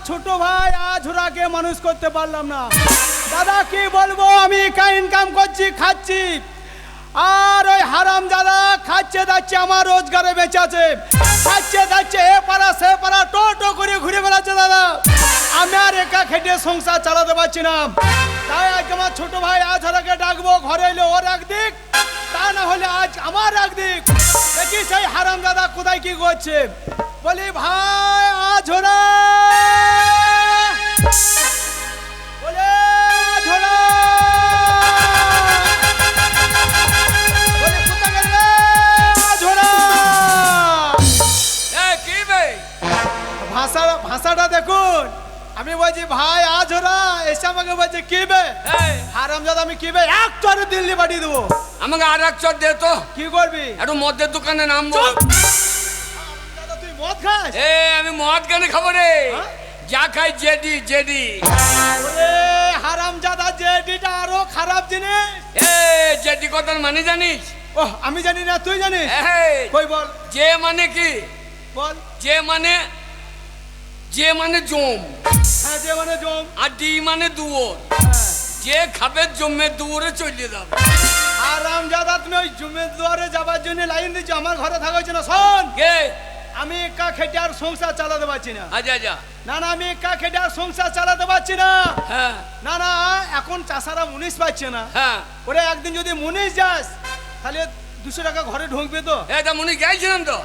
ছোট ভাই আঝোরাকে মানুষ করতে পারলাম না। দাদা কি বলবো, আমি একা ইনকাম করছি, খাচ্ছি, আর ওই হারাম দাদা খাচ্ছে যাচ্ছে, আমার রোজগারে বেঁচে আছে, খাচ্ছে যাচ্ছে, এ পাড়া সে পাড়া টোটো করে ঘুরে বেড়াচ্ছে। দাদা আমি আর একা খেটে সংসার চালাতে পারছি না, তাই আজ আমার ছোট ভাই আঝোরাকে ডাকবো, ঘরে এলে ওর একদিক, তা না হলে আজ আমার একদিক। দেখি সেই হারাম দাদা কোথায় কি করছে। বলি ভাই আঝোরা, বলে আঝোরা, বলে কোথায় গেলে আঝোরা। কি ভাই ভাষাটা দেখুন, আমি বলছি ভাই আঝোরা, এসে আমাকে বলছে কি বে হারাম দাদা, আমি কি বে এক চরে দিল্লি পাঠিয়ে দেবো। আমাকে আর এক চট দে তো। কি করবি? একটু মদের দোকানে নামবো। দাদা তুই মদ খাস? আমি মদ কেন খাবো রে? যা খাই জেডি জেডি। ওরে হারাম দাদা, জেডিটা আরো খারাপ জিনিস। জেডি কথা মানে জানিস? ওহ আমি জানি না, তুই জানিস? কই বল। যে মানে কি? বল। যে মানে জম, হ্যাঁ যে মানে জম, আর ডি মানে দুয়োর। যে খাবে জমে দুয়োরে চলে যাবে। হারাম দাদা তুমি ওই জমের দুয়ারে যাবার জন্য লাইন দিচ্ছ, আমার ঘরে থাকা হচ্ছে না। শোন, কে? আমি একা খেটে আর সংসার চালাতে পারছি না। আচ্ছা আচ্ছা। না না, আমি একা খেটে আর সংসার চালাতে পারছি না। হ্যাঁ না না, এখন চাষারা মুনিশ পাচ্ছে না। হ্যাঁ। ওরে একদিন যদি মুনিশ যাস তাহলে 200 টাকা ঘরে ঢুকবে তো। এটা মনে গেছিলাম তো।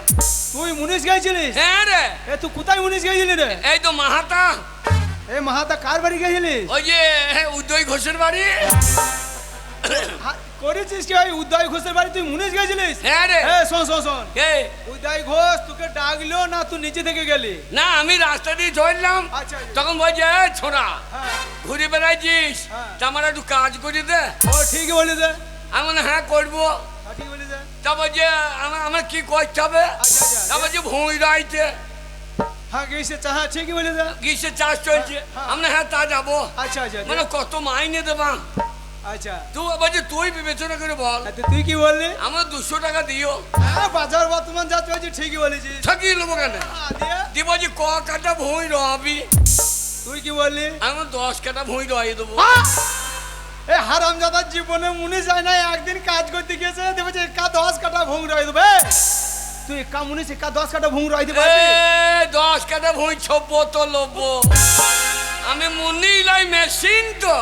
তুই মুনিশ গেছিলিস? হ্যাঁ রে। তুই কোথায় মুনিশ গেছিলি রে? এই তো মাহাতা। মাহাতা কার বাড়ি গেছিলিস? ওই যে উদয় ঘোষের বাড়ি। করেছিস কি ওই উদয় ঘোষের বাড়ি তুই মুনিশ গেছিলিস? হ্যাঁ রে। শোন শোন শোন, উদয় ঘোষ তোকে ডাকলো না তুই নিচে থেকে গেলি? না আমি রাস্তা দিয়ে চললাম, আচ্ছা তখন বলছে ছোড়া হ্যাঁ ঘুরে বেড়াইছিস, তা আমার একটু কাজ করে দে। ও ঠিকই বলি দে। আমি বললাম, হ্যাঁ করবো। ঠিক বলি দে। তা বলছে আমার কি করতে হবে? আচ্ছা আচ্ছা। তা বলছে ভুঁই রাইতে হ্যাঁ গেছে চাহা, ঠিকই বলি দে। গ্রীষ্মের চাষ চলছে। আমরা হ্যাঁ তা যাবো। আচ্ছা আচ্ছা মানে কত মাইনে দেবা? আচ্ছা তুই বলছে তুই বিবেচনা করে বল। তুই কি বললি? আমার 200 টাকা দিও। বাজার বর্তমান যা চলছে ঠিকই বলেছিস। ঠকিয়ে নেবো কেন? দি বলছি ক কাটা ভুঁই রবি। তুই কি বললি? আমি 10 কাটা ভুঁই রয়ে দেবো। এ হারাম দাদার জীবনে মুনি যায় না, একদিন কাজ করতে গেছে দেখবে একা 10 কাটা ভুং রয়ে দেবে। তুই একা মুনিস একা 10 কাটা ভুং রয়ে দিতে পারবি? 10 কাটা ভুঁই ছবো তো লোবো। আমি মুনি লাই মেশিন তো।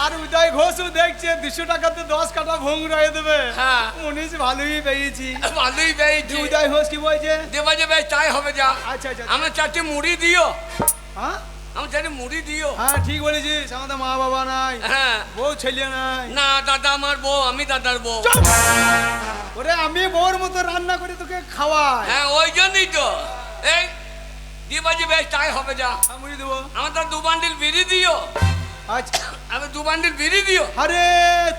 আর উদয় ঘোষও দেখছে 200 টাকাতে 10 কাটা ভুং রয়ে দেবে। হ্যাঁ মুনিস ভালোই পেয়েছি। ভালোই পেয়েছি। উদয় ঘোষ কি বলছে? দেবা যে ভাই তাই হবে যা। আচ্ছা আচ্ছা। আমার 4টি মুড়ি দিও। হ্যাঁ আমার 4টি মুড়ি দিও। হ্যাঁ ঠিক বলেছিস, আমাদের মা বাবা নাই, হ্যাঁ বউ ছেলে নাই। না দাদা আমার বউ, আমি দাদার বউ। ওরে আমি বউর মতো রান্না করে তোকে খাওয়াই। হ্যাঁ ওই জন্যই তো। এই দিবা যে ভাই তাই হবে যা। মুড়ি দেবো। আমার তো 2 বান্ডিল বিড়ি দিও। আচ্ছা আমি 2 বান্ডিল বিড়ি দিও। আরে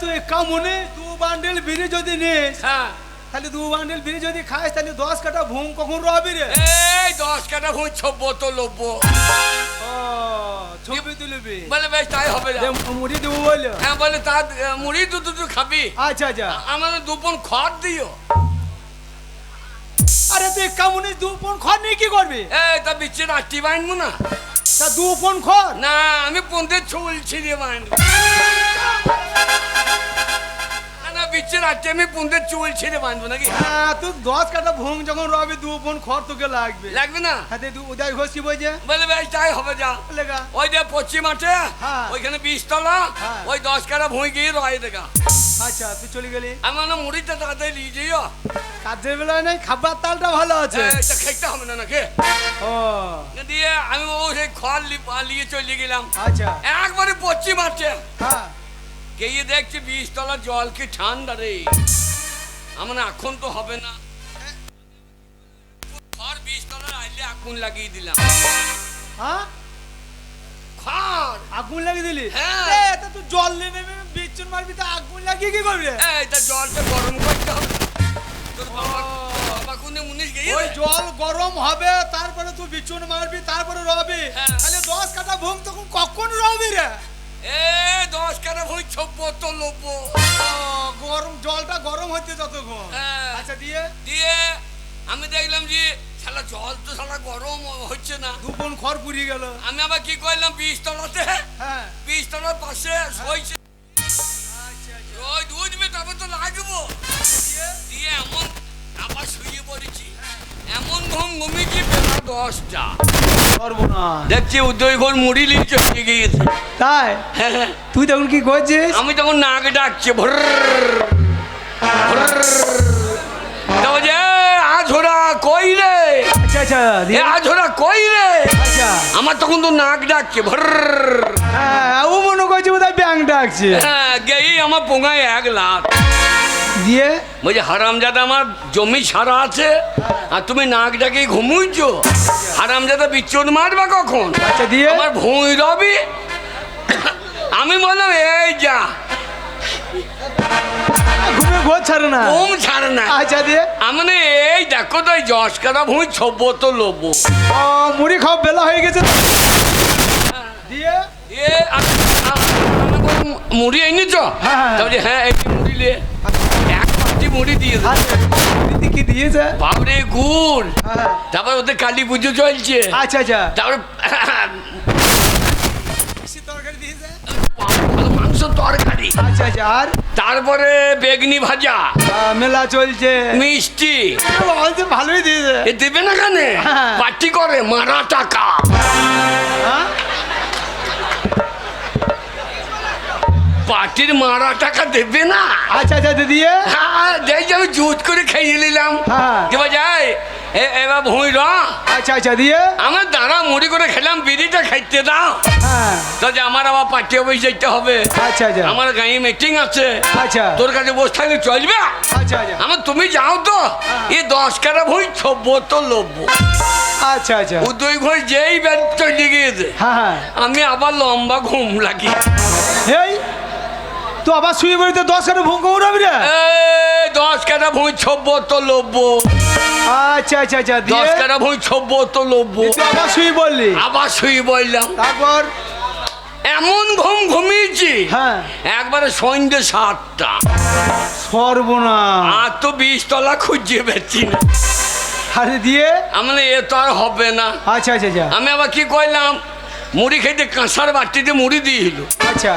তুই একা মুনি 2 বান্ডেল বিড়ি যদি নিস, হ্যাঁ তাহলে 2 বান্ডেল বিড়ি যদি খাস তাহলে 10 কাটা ভুং কখন রবি রে? এই 10 কাটা ভুঁই ছবো তো লোবো। ও ছবি তুলবি? বলে ভাই তাই হবে যা। মুড়ি দেবো বললো? হ্যাঁ বলে তা মুড়ি দুটো খাবি। আচ্ছা আচ্ছা। আমার 2 পন খড় দিও। আরে তুই একা মুনি 2 পন খড় নিয়ে কি করবি? এই তা বিচ্ছে রাত্রি বাঁধবো না? তা 2 পন খড়? না আমি পন্দে চলছি রে বাঁধবো না, বিচ্ছে রাত্রি আমি পন্দে চলছি রে বাঁধবো নাকি? হ্যাঁ তুই 10 কাটা ভুং যখন রবি 2 পন খড় তোকে লাগবে। লাগবে না? হ্যাঁ তুই উদয় ঘোষ কি বলছে? বলে ভাই তাই হবে যা। লেগা ওই যে পশ্চিম মাঠে হ্যাঁ। ওইখানে 20 তলা, হ্যাঁ। ওই 10 কাটা ভুঁই গিয়ে রয়ে দেখা। আচ্ছা তুই চলে গেলি? আমার না মুড়িটা তাড়াতাড়ি নিয়ে যাইও। কাজের বেলায় নাই, খাবার তালটা ভালো আছে। এটা খেতে হবে না নাকি? ও দিয়ে আমি ও সেই খড় নিয়ে চলে গেলাম আচ্ছা। একবারে পশ্চিম মাঠে। হ্যাঁ গিয়ে দেখছি 20 তলা জল কি ঠান্ডা রে। আমার এখন তো হবে না। খড় 20 তলার আইলে আগুন লাগিয়ে দিলাম। হ্যাঁ খড় আগুন লাগিয়ে দিলি? হ্যাঁ। তা তুই জল নেবে বিচুন মারবি, তা আগুন লাগিয়ে কি করবি? এটা জলটা গরম করতে হবে। তোর বাবা কোনে মুনিশ গিয়ে ওই জল গরম হবে, তারপরে তুই বিচুন মারবি, তারপরে রবি। হ্যাঁ। তাহলে 10 কাটা ভুং তখন কখন রবি রে? 10 কাটা ভুঁই ছবো তো লোবো। গরম জলটা গরম হচ্ছে যতক্ষণ। হ্যাঁ। আচ্ছা দিয়ে দিয়ে আমি দেখলাম যে শালা জল তো শালা গরম হচ্ছে না, দুপুন খড় পুড়িয়ে গেল। আমি আবার কি করলাম, বীজতলাতে হ্যাঁ বীজতলার পাশে শোইছে, রোদ উঠবে তবে তো লাগবো, দিয়ে এমন আবার শুয়ে পড়েছি, এমন ঘুম ঘুমিয়েছি বেলা 10টা, সর্বনাশ। দেখছি উদয় ঘর মুড়ি নিয়ে চলে গিয়েছে। তাই হ্যাঁ, তুই তখন কি করছিস? আমি তখন নাক ডাকছে ভর যে আঝোরা কই রে, আচ্ছা আচ্ছা এ দিয়ে? আঝোরা কই রে, আচ্ছা আমার তখন তো নাক ডাকছে ভর, হ্যাঁ ও মনে করছে বোধহয় ব্যাং ডাকছে। হ্যাঁ গেই আমার পোঙায় 1 লাখ। দিয়ে বলছে হারামজাদা আমার জমি সারা আছে আর তুমি নাক ডাকে ঘুমুইছো, হারামজাদা বিচ্ছুত মারবা কখন, আচ্ছা দিয়ে? আমার ভুঁই রবি। আমি বললাম এই যা, ঘুমে ঘোর ছাড়ে না। ঘুম ছাড় না। আচ্ছা দিয়ে? আমি বলি, এই দেখো তো এই 10 কাটা ভুঁই 6 বোতল লোবো। ও মুড়ি খাওয়া বেলা হয়ে গেছে। দিয়ে এ আমি বললাম, মুড়ি এনেছ? হ্যাঁ, হ্যাঁ। তাহলে হ্যাঁ এই মুড়ি লে, 1 পাটি মুড়ি দিয়ে দে। আচ্ছা দিদি কি দিয়েছে? বাবরে গুড়, হ্যাঁ। তারপর ওদের কালী পুজো চলছে, আচ্ছা আচ্ছা তারপর তরকারি দিয়েছে? ভালো মাংস তরকারি, আচ্ছা আচ্ছা আর তারপরে বেগনি ভাজা, মেলা চলছে। মিষ্টি, বলছে ভালোই দিয়েছে। এ দেবে না কেন? হ্যাঁ। পার্টি করে মারা টাকা, হ্যাঁ? পার্টির মারা টাকা দেবে না? আচ্ছা আচ্ছা দিয়ে? হ্যাঁ দেখ যে আমি জুত করে খেয়ে নিলাম। হ্যাঁ। এবার যাই এবার ভুঁই র, আচ্ছা আচ্ছা দিয়ে? আমার দাঁড়া মুড়ি করে খেলাম, বিড়িটা খাইতে দাও। হ্যাঁ তাহলে আমার আবার পার্টি অফিস যেতে হবে, আচ্ছা আচ্ছা আমার গাঁয়ে মিটিং আছে, আচ্ছা তোর কাছে বসে থাকলে চলবে? আচ্ছা আচ্ছা আমার তুমি যাও তো, এই 10 কাটা ভুঁই 6 বোতল লোবো। আচ্ছা আচ্ছা উদয় ঘর যেই ব্যাট চলে গিয়েছে, হ্যাঁ হ্যাঁ আমি আবার লম্বা ঘুম লাগি। এই তো আবার শুয়ে পড়িতে 10 কাটা ভুঙ্গ উড়াবি রে? 10 কাটা ভুঁই 6 বোতল লোবো, আচ্ছা আচ্ছা আচ্ছা দিয়ে? 10 কাটা ভুঁই 6 বোতল লোবো। তুই আবার শুয়ে পড়লি? আবার শুয়ে বললাম, তারপর? এমন ঘুম ঘুমিয়েছি হ্যাঁ একবারে সন্ধ্যে 7টা, সর্বনাশ। আর তো 20 তলা খুঁজে পেয়েছি না। আরে দিয়ে? আমি বলি, এ তো আর হবে না। আচ্ছা আচ্ছা আচ্ছা আমি আবার কি করলাম, মুড়ি খেতে কাঁসার বাটিতে মুড়ি দিয়েছিল, আচ্ছা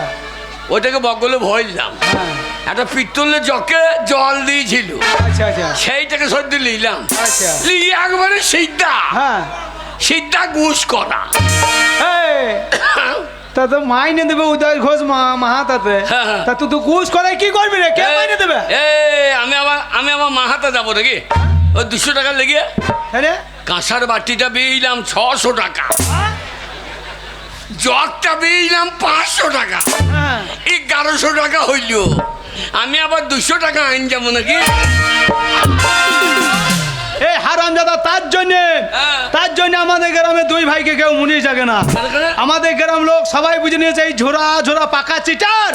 ওইটাকে বগলে ভরলাম, হ্যাঁ একটা পিত্তলের জকে জল দিয়েছিল, আচ্ছা আচ্ছা সেইটাকে সর্দি নিলাম, আচ্ছা নিয়ে একবারে সিদ্ধা হ্যাঁ সিদ্ধা গুস করা। এই তা তো মাইনে দেবে উদয় ঘোষ মাহাতাতে, হ্যাঁ, হ্যাঁ। তা তুই তো ঘুষ করে কি করবি রে? কে মাইনে দেবে? আমি আমার মাহাতে যাবো নাকি, ওই 200 টাকা লেগে হ্যাঁ রে? কাঁসার বাটিটা বেইলাম 600 টাকা, জগটা বেইলাম 500 টাকা, হ্যাঁ 1100 টাকা হইল। আমি আবার 200 টাকা আইন যাবো নাকি? এই হারামজাদা হ্যাঁ। তার জন্য আমাদের গ্রামে 2 ভাইকে কেউ মুনি জাগে না। আমাদের গ্রাম লোক সবাই বুঝে নিয়েছে এই ঝোরা ঝোরা পাকা চিটার।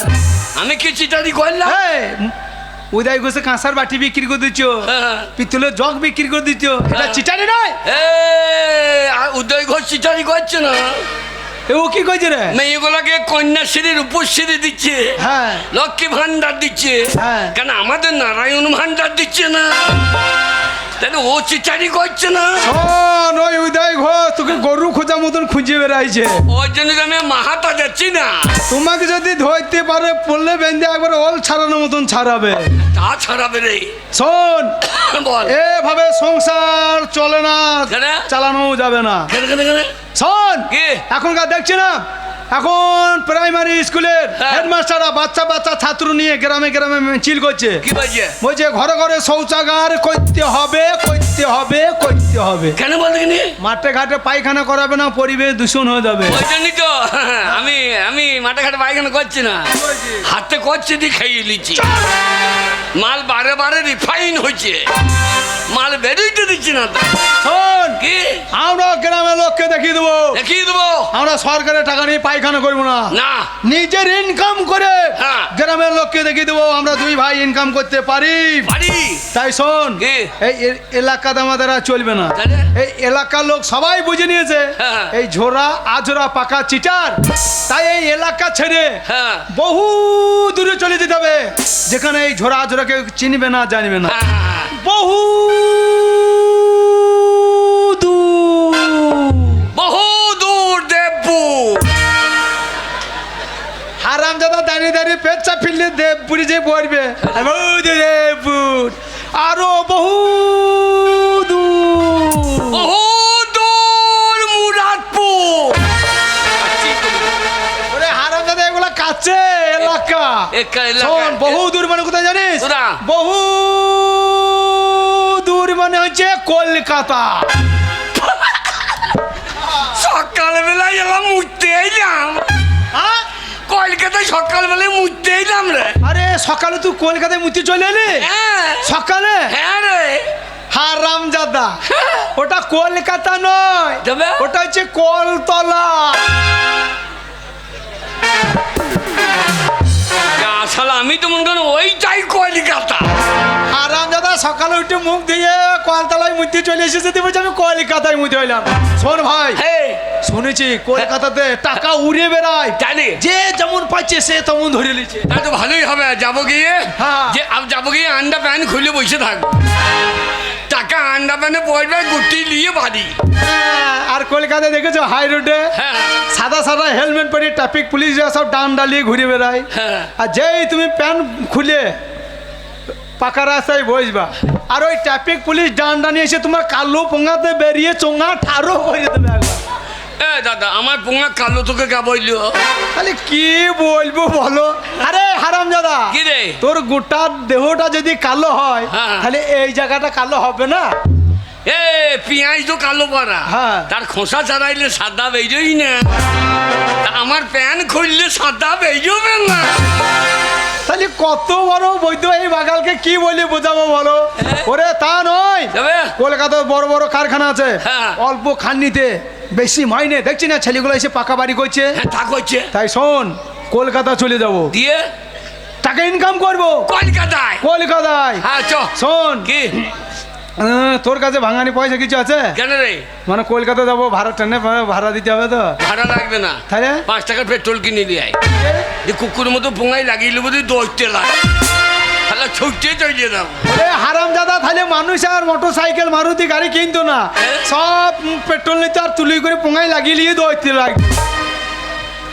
আমি কি চিটারি করলাম? এই উদয় ঘোষে কাঁসার বাটি বিক্রি করে দিচ্ছ, হ্যাঁ। পিতলের জগ বিক্রি করে দিচ্ছ, এটা হ্যাঁ। চিটারি নয়? উদয় ঘোষ চিটারি করছে না, এ ও কি কইছে রে? মেয়েগুলোকে কন্যাশ্রী রূপশ্রী দিচ্ছে, হ্যাঁ লক্ষ্মী ভান্ডার দিচ্ছে, হ্যাঁ। কেন আমাদের নারায়ণ ভান্ডার দিচ্ছে না? তাহলে ও চিটারি করছে না? শোন, ওই উদয় ঘোষ তোকে গরু খোঁজা মতন খুঁজে বেড়াইছে। ওর জন্য তো আমি মাহাতা যাচ্ছি না। তোমাকে যদি ধরতে পারে পড়লে বেঁধে একবার অল ছাড়ানোর মতন ছাড়াবে। তা ছাড়াবে রে। শোন, বল এভাবে সংসার চলে না, কেন? চালানো যাবে না। কেন কেন কেন? শোন, কি? এখনকার দেখছি না, এখন প্রাইমারি স্কুলের হ্যাঁ। হেডমাস্টাররা বাচ্চা বাচ্চা ছাত্র নিয়ে গ্রামে গ্রামে মিছিল করছে, কি বলছে? বলছে ঘরে ঘরে শৌচাগার করতে হবে করতে হবে করতে হবে। কেন বলতে কিনি? মাঠে ঘাটে পায়খানা করাবে না, পরিবেশ দূষণ হয়ে যাবে। ওই জন্যই তো আমি মাঠে ঘাটে পায়খানা করছি না, হাতে করছে দিয়ে খাইয়ে নিচ্ছি। মাল বারে বারে রিফাইন হয়েছে, মাল বেরোইতে দিচ্ছি না তো। শোন, কি আমরা গ্রামের লোককে দেখিয়ে দেবো, দেখিয়ে দেবো? আমরা সরকারের টাকা নিয়ে পায়খানা করবো না, না, নিজের ইনকাম করে হ্যাঁ। গ্রামের লোককে দেখিয়ে দেবো আমরা 2 ভাই ইনকাম করতে পারি। পারি। তাই শোন, কি? এই এলাকাতে আমাদের আর চলবে না। তাহলে? এই এলাকার লোক সবাই বুঝে নিয়েছে হ্যাঁ। এই ঝোরা আঝোরা পাকা চিটার, তাই এই এলাকা ছেড়ে হ্যাঁ বহু দূরে চলে যেতে হবে, যেখানে এই ঝোরা আঝোরাকে চিনবে না জানবে না। হ্যাঁ। বহু পেচ্ছা ফিরলে দেবপুরি যে পড়বে দেবপুর আরো বহু দূর। দূর মুরাদপুর। ওরে হারামজাদা এগুলা কাছে এলাকা। শোন, বহু দূর মানে কোথায় জানিস? বহু দূর মানে হচ্ছে কলকাতা। সকালবেলায় এলাম উঠতে এলাম, হ্যাঁ? কলকাতায় সকালবেলায় মুড়তে এলাম রে। আরে সকালে তুই কলকাতায় মুতি চলে এলি? হ্যাঁ সকালে? হ্যাঁ রে। হারামজাদা, ওটা কলকাতা নয়, তবে? ওটা হচ্ছে কলতলা। আসলে আমি তো মনে করি ওইটাই কলকাতা। হারামজাদা সকালে উঠে মুখ দিয়ে কলতলায় মুতি চলে এসেছে, তুই বলছি আমি কলকাতায় মুতি হইলাম। শোন ভাই, শুনেছি কলকাতাতে টাকা উড়ে বেড়ায়, জানি যে যেমন পাচ্ছে সে তেমন ধরে নিচ্ছে। তা তো ভালোই হবে, যাবো গিয়ে হ্যাঁ। যে যাবো গিয়ে আন্ডা প্যান্ট খুলে বসে থাকবো, টাকা আন্ডা প্যান্টে পড়বে, গুটি নিয়ে বাড়ি। আর কলকাতায় দেখেছো হাই রোডে হ্যাঁ সাদা সাদা হেলমেট পরে ট্রাফিক পুলিশরা সব ডান ডালিয়ে ঘুরে বেড়ায়। হ্যাঁ। আর যেই তুমি প্যান্ট খুলে পাকা রাস্তায় বসবা, আর ওই ট্রাফিক পুলিশ ডান ডানিয়ে এসে তোমার কালো পোঙাতে বেরিয়ে চোঙা ঠারো করে দেবে একবার। এ দাদা, আমার পোঙা কালো তোকে কে বললো? তাহলে কি বলবো বলো? আরে হারামজাদা, কি রে? তোর গোটা দেহটা যদি কালো হয়, হ্যাঁ। তাহলে এই জায়গাটা কালো হবে না? এ পেঁয়াজ তো কালো পাড়া, হ্যাঁ। তার খোসা ছাড়াইলে সাদা বেরোই না, তা আমার প্যান্ট খুললে সাদা বেরোবে না। তাহলে কত বড় বৈদ্য এই বাগালকে কি বলে বোঝাবো বলো? ওরে তা নয়, তবে? কলকাতায় বড় বড় কারখানা আছে, হ্যাঁ। অল্প খান্নিতে বেশি মাইনে, দেখছি না ছেলেগুলো এসে পাকা বাড়ি করছে। হ্যাঁ, তা করছে। তাই শোন, কলকাতা চলে যাব, দিয়ে টাকা ইনকাম করবো কলকাতায়। কলকাতায়। হ্যাঁ চ। শোন, কি তোর কাছে ভাঙানি পয়সা কিছু আছে? কেন রে? মানে কলকাতা যাবো, ভাড়া ট্রেনে ভাড়া দিতে হবে তো। ভাড়া লাগবে না, তাহলে 5 টাকার পেট্রোল কিনে দিয়ে আয়। যে কুকুরের মতো পোঙাই লাগিয়ে নেবো, দৌড়তে লাগে, তাহলে ছুটতে চলিয়ে যাবো। ওরে হারামজাদা, তাহলে মানুষ আর মোটর সাইকেল মারুতি গাড়ি কিনতো না, সব পেট্রোল নিতে আর তুলি করে পোঙাই লাগিয়ে নিয়ে দৌড়তে লাগবে।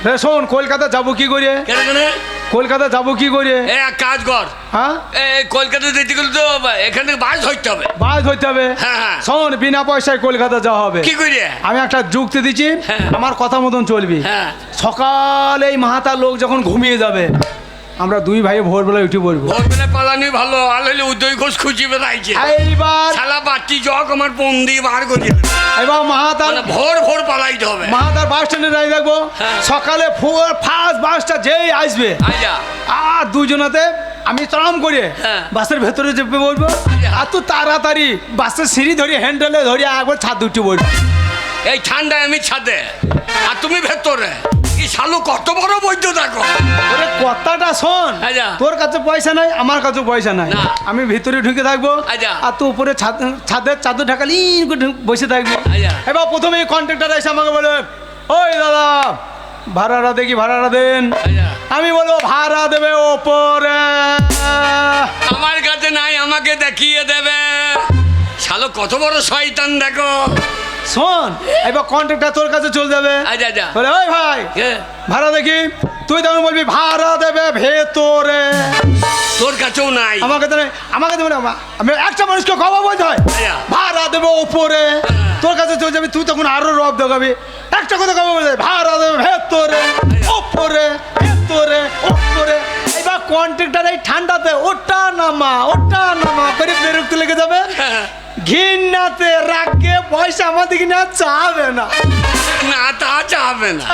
রে শোন, কলকাতা যাবো কি করে? কেন কেন? কলকাতা যাবো কি করে? এক কাজ কর, হ্যাঁ, কলকাতা যেতে গেলে তো এখান থেকে বাস ধরতে হবে। বাস ধরতে হবে? হ্যাঁ, হ্যাঁ। শোন, বিনা পয়সায় কলকাতা যাওয়া হবে। কি করে? আমি একটা যুক্তি দিচ্ছি, হ্যাঁ। আমার কথা মতন চলবি। হ্যাঁ। সকালে এই মাহাতার লোক যখন ঘুমিয়ে যাবে, আমরা দুই ভাই ভোরবেলায় উঠে পড়বো। ভোরবেলা পালানি ভালো, আলহলে উদয় ঘোষ খুঁজি বেড়াইছে। এইবার শালা বাচ্চি জগ আমার পম দিয়ে বার করে এবার মাহাতার ভোর ভোর পালাইতে হবে। মাহাতার বাস স্ট্যান্ডে দাঁড়িয়ে থাকবো। হ্যাঁ। সকালে ফার্স্ট বাসটা যেই আসবে, আচ্ছা আর দুজনাতে আমি তরাম করে হ্যাঁ। বাসের ভেতরে চেপে বলবো, আচ্ছা। আর তুই তাড়াতাড়ি বাসের সিঁড়ি ধরে হ্যান্ডেলে ধরে একবার ছাদ উঠে বলবো। এই ঠান্ডায় আমি ছাদে আর তুমি ভেতরে, কি শালু কত বড় বৈদ্য দেখো। ওরে কথাটা শোন, আচ্ছা। তোর কাছে পয়সা নাই, আমার কাছে পয়সা নাই, না। আমি ভিতরে ঢুকে থাকবো, আচ্ছা। আর তুই উপরে ছাদের চাদর ঢাকালি বসে থাকবি। আচ্ছা। এবার প্রথমে কন্ট্রাক্টর এসে আমাকে বলে, ওই দাদা ভাড়াটা দেখি, ভাড়াটা দেন। আচ্ছা। আমি বলবো ভাড়া দেবে ওপরে। আমার কাছে নাই, আমাকে দেখিয়ে দেবে। শালো কত বড় শয়তান দেখো। শোন, এবার কন্ট্রাক্টর তোর কাছে চলে যাবে, আচ্ছা আচ্ছা। বলে ওই ভাই ভাড়া দেখি, তুই তখন বলবি ভাড়া দেবে ভেতরে। তোর কাছেও নাই? আমার কাছে নেই, আমার কাছে মানে আমি একটা মানুষকে খবর বলতে হয়, আচ্ছা। ভাড়া দেবে ওপরে। তোর কাছে চলে যাবি, তুই তখন আরো রব দেখাবি, একটা কথা খবর বলতে ভাড়া দেবে ভেতরে, ওপরে, ভেতরে, ওপরে। এবার কন্ট্রাক্টর এই ঠান্ডাতে ওটা নামা করে বিরক্ত লেগে যাবে, ঘৃণাতে রাগে পয়সা আমাদের কিনা চাবে না। না তা চাবে না,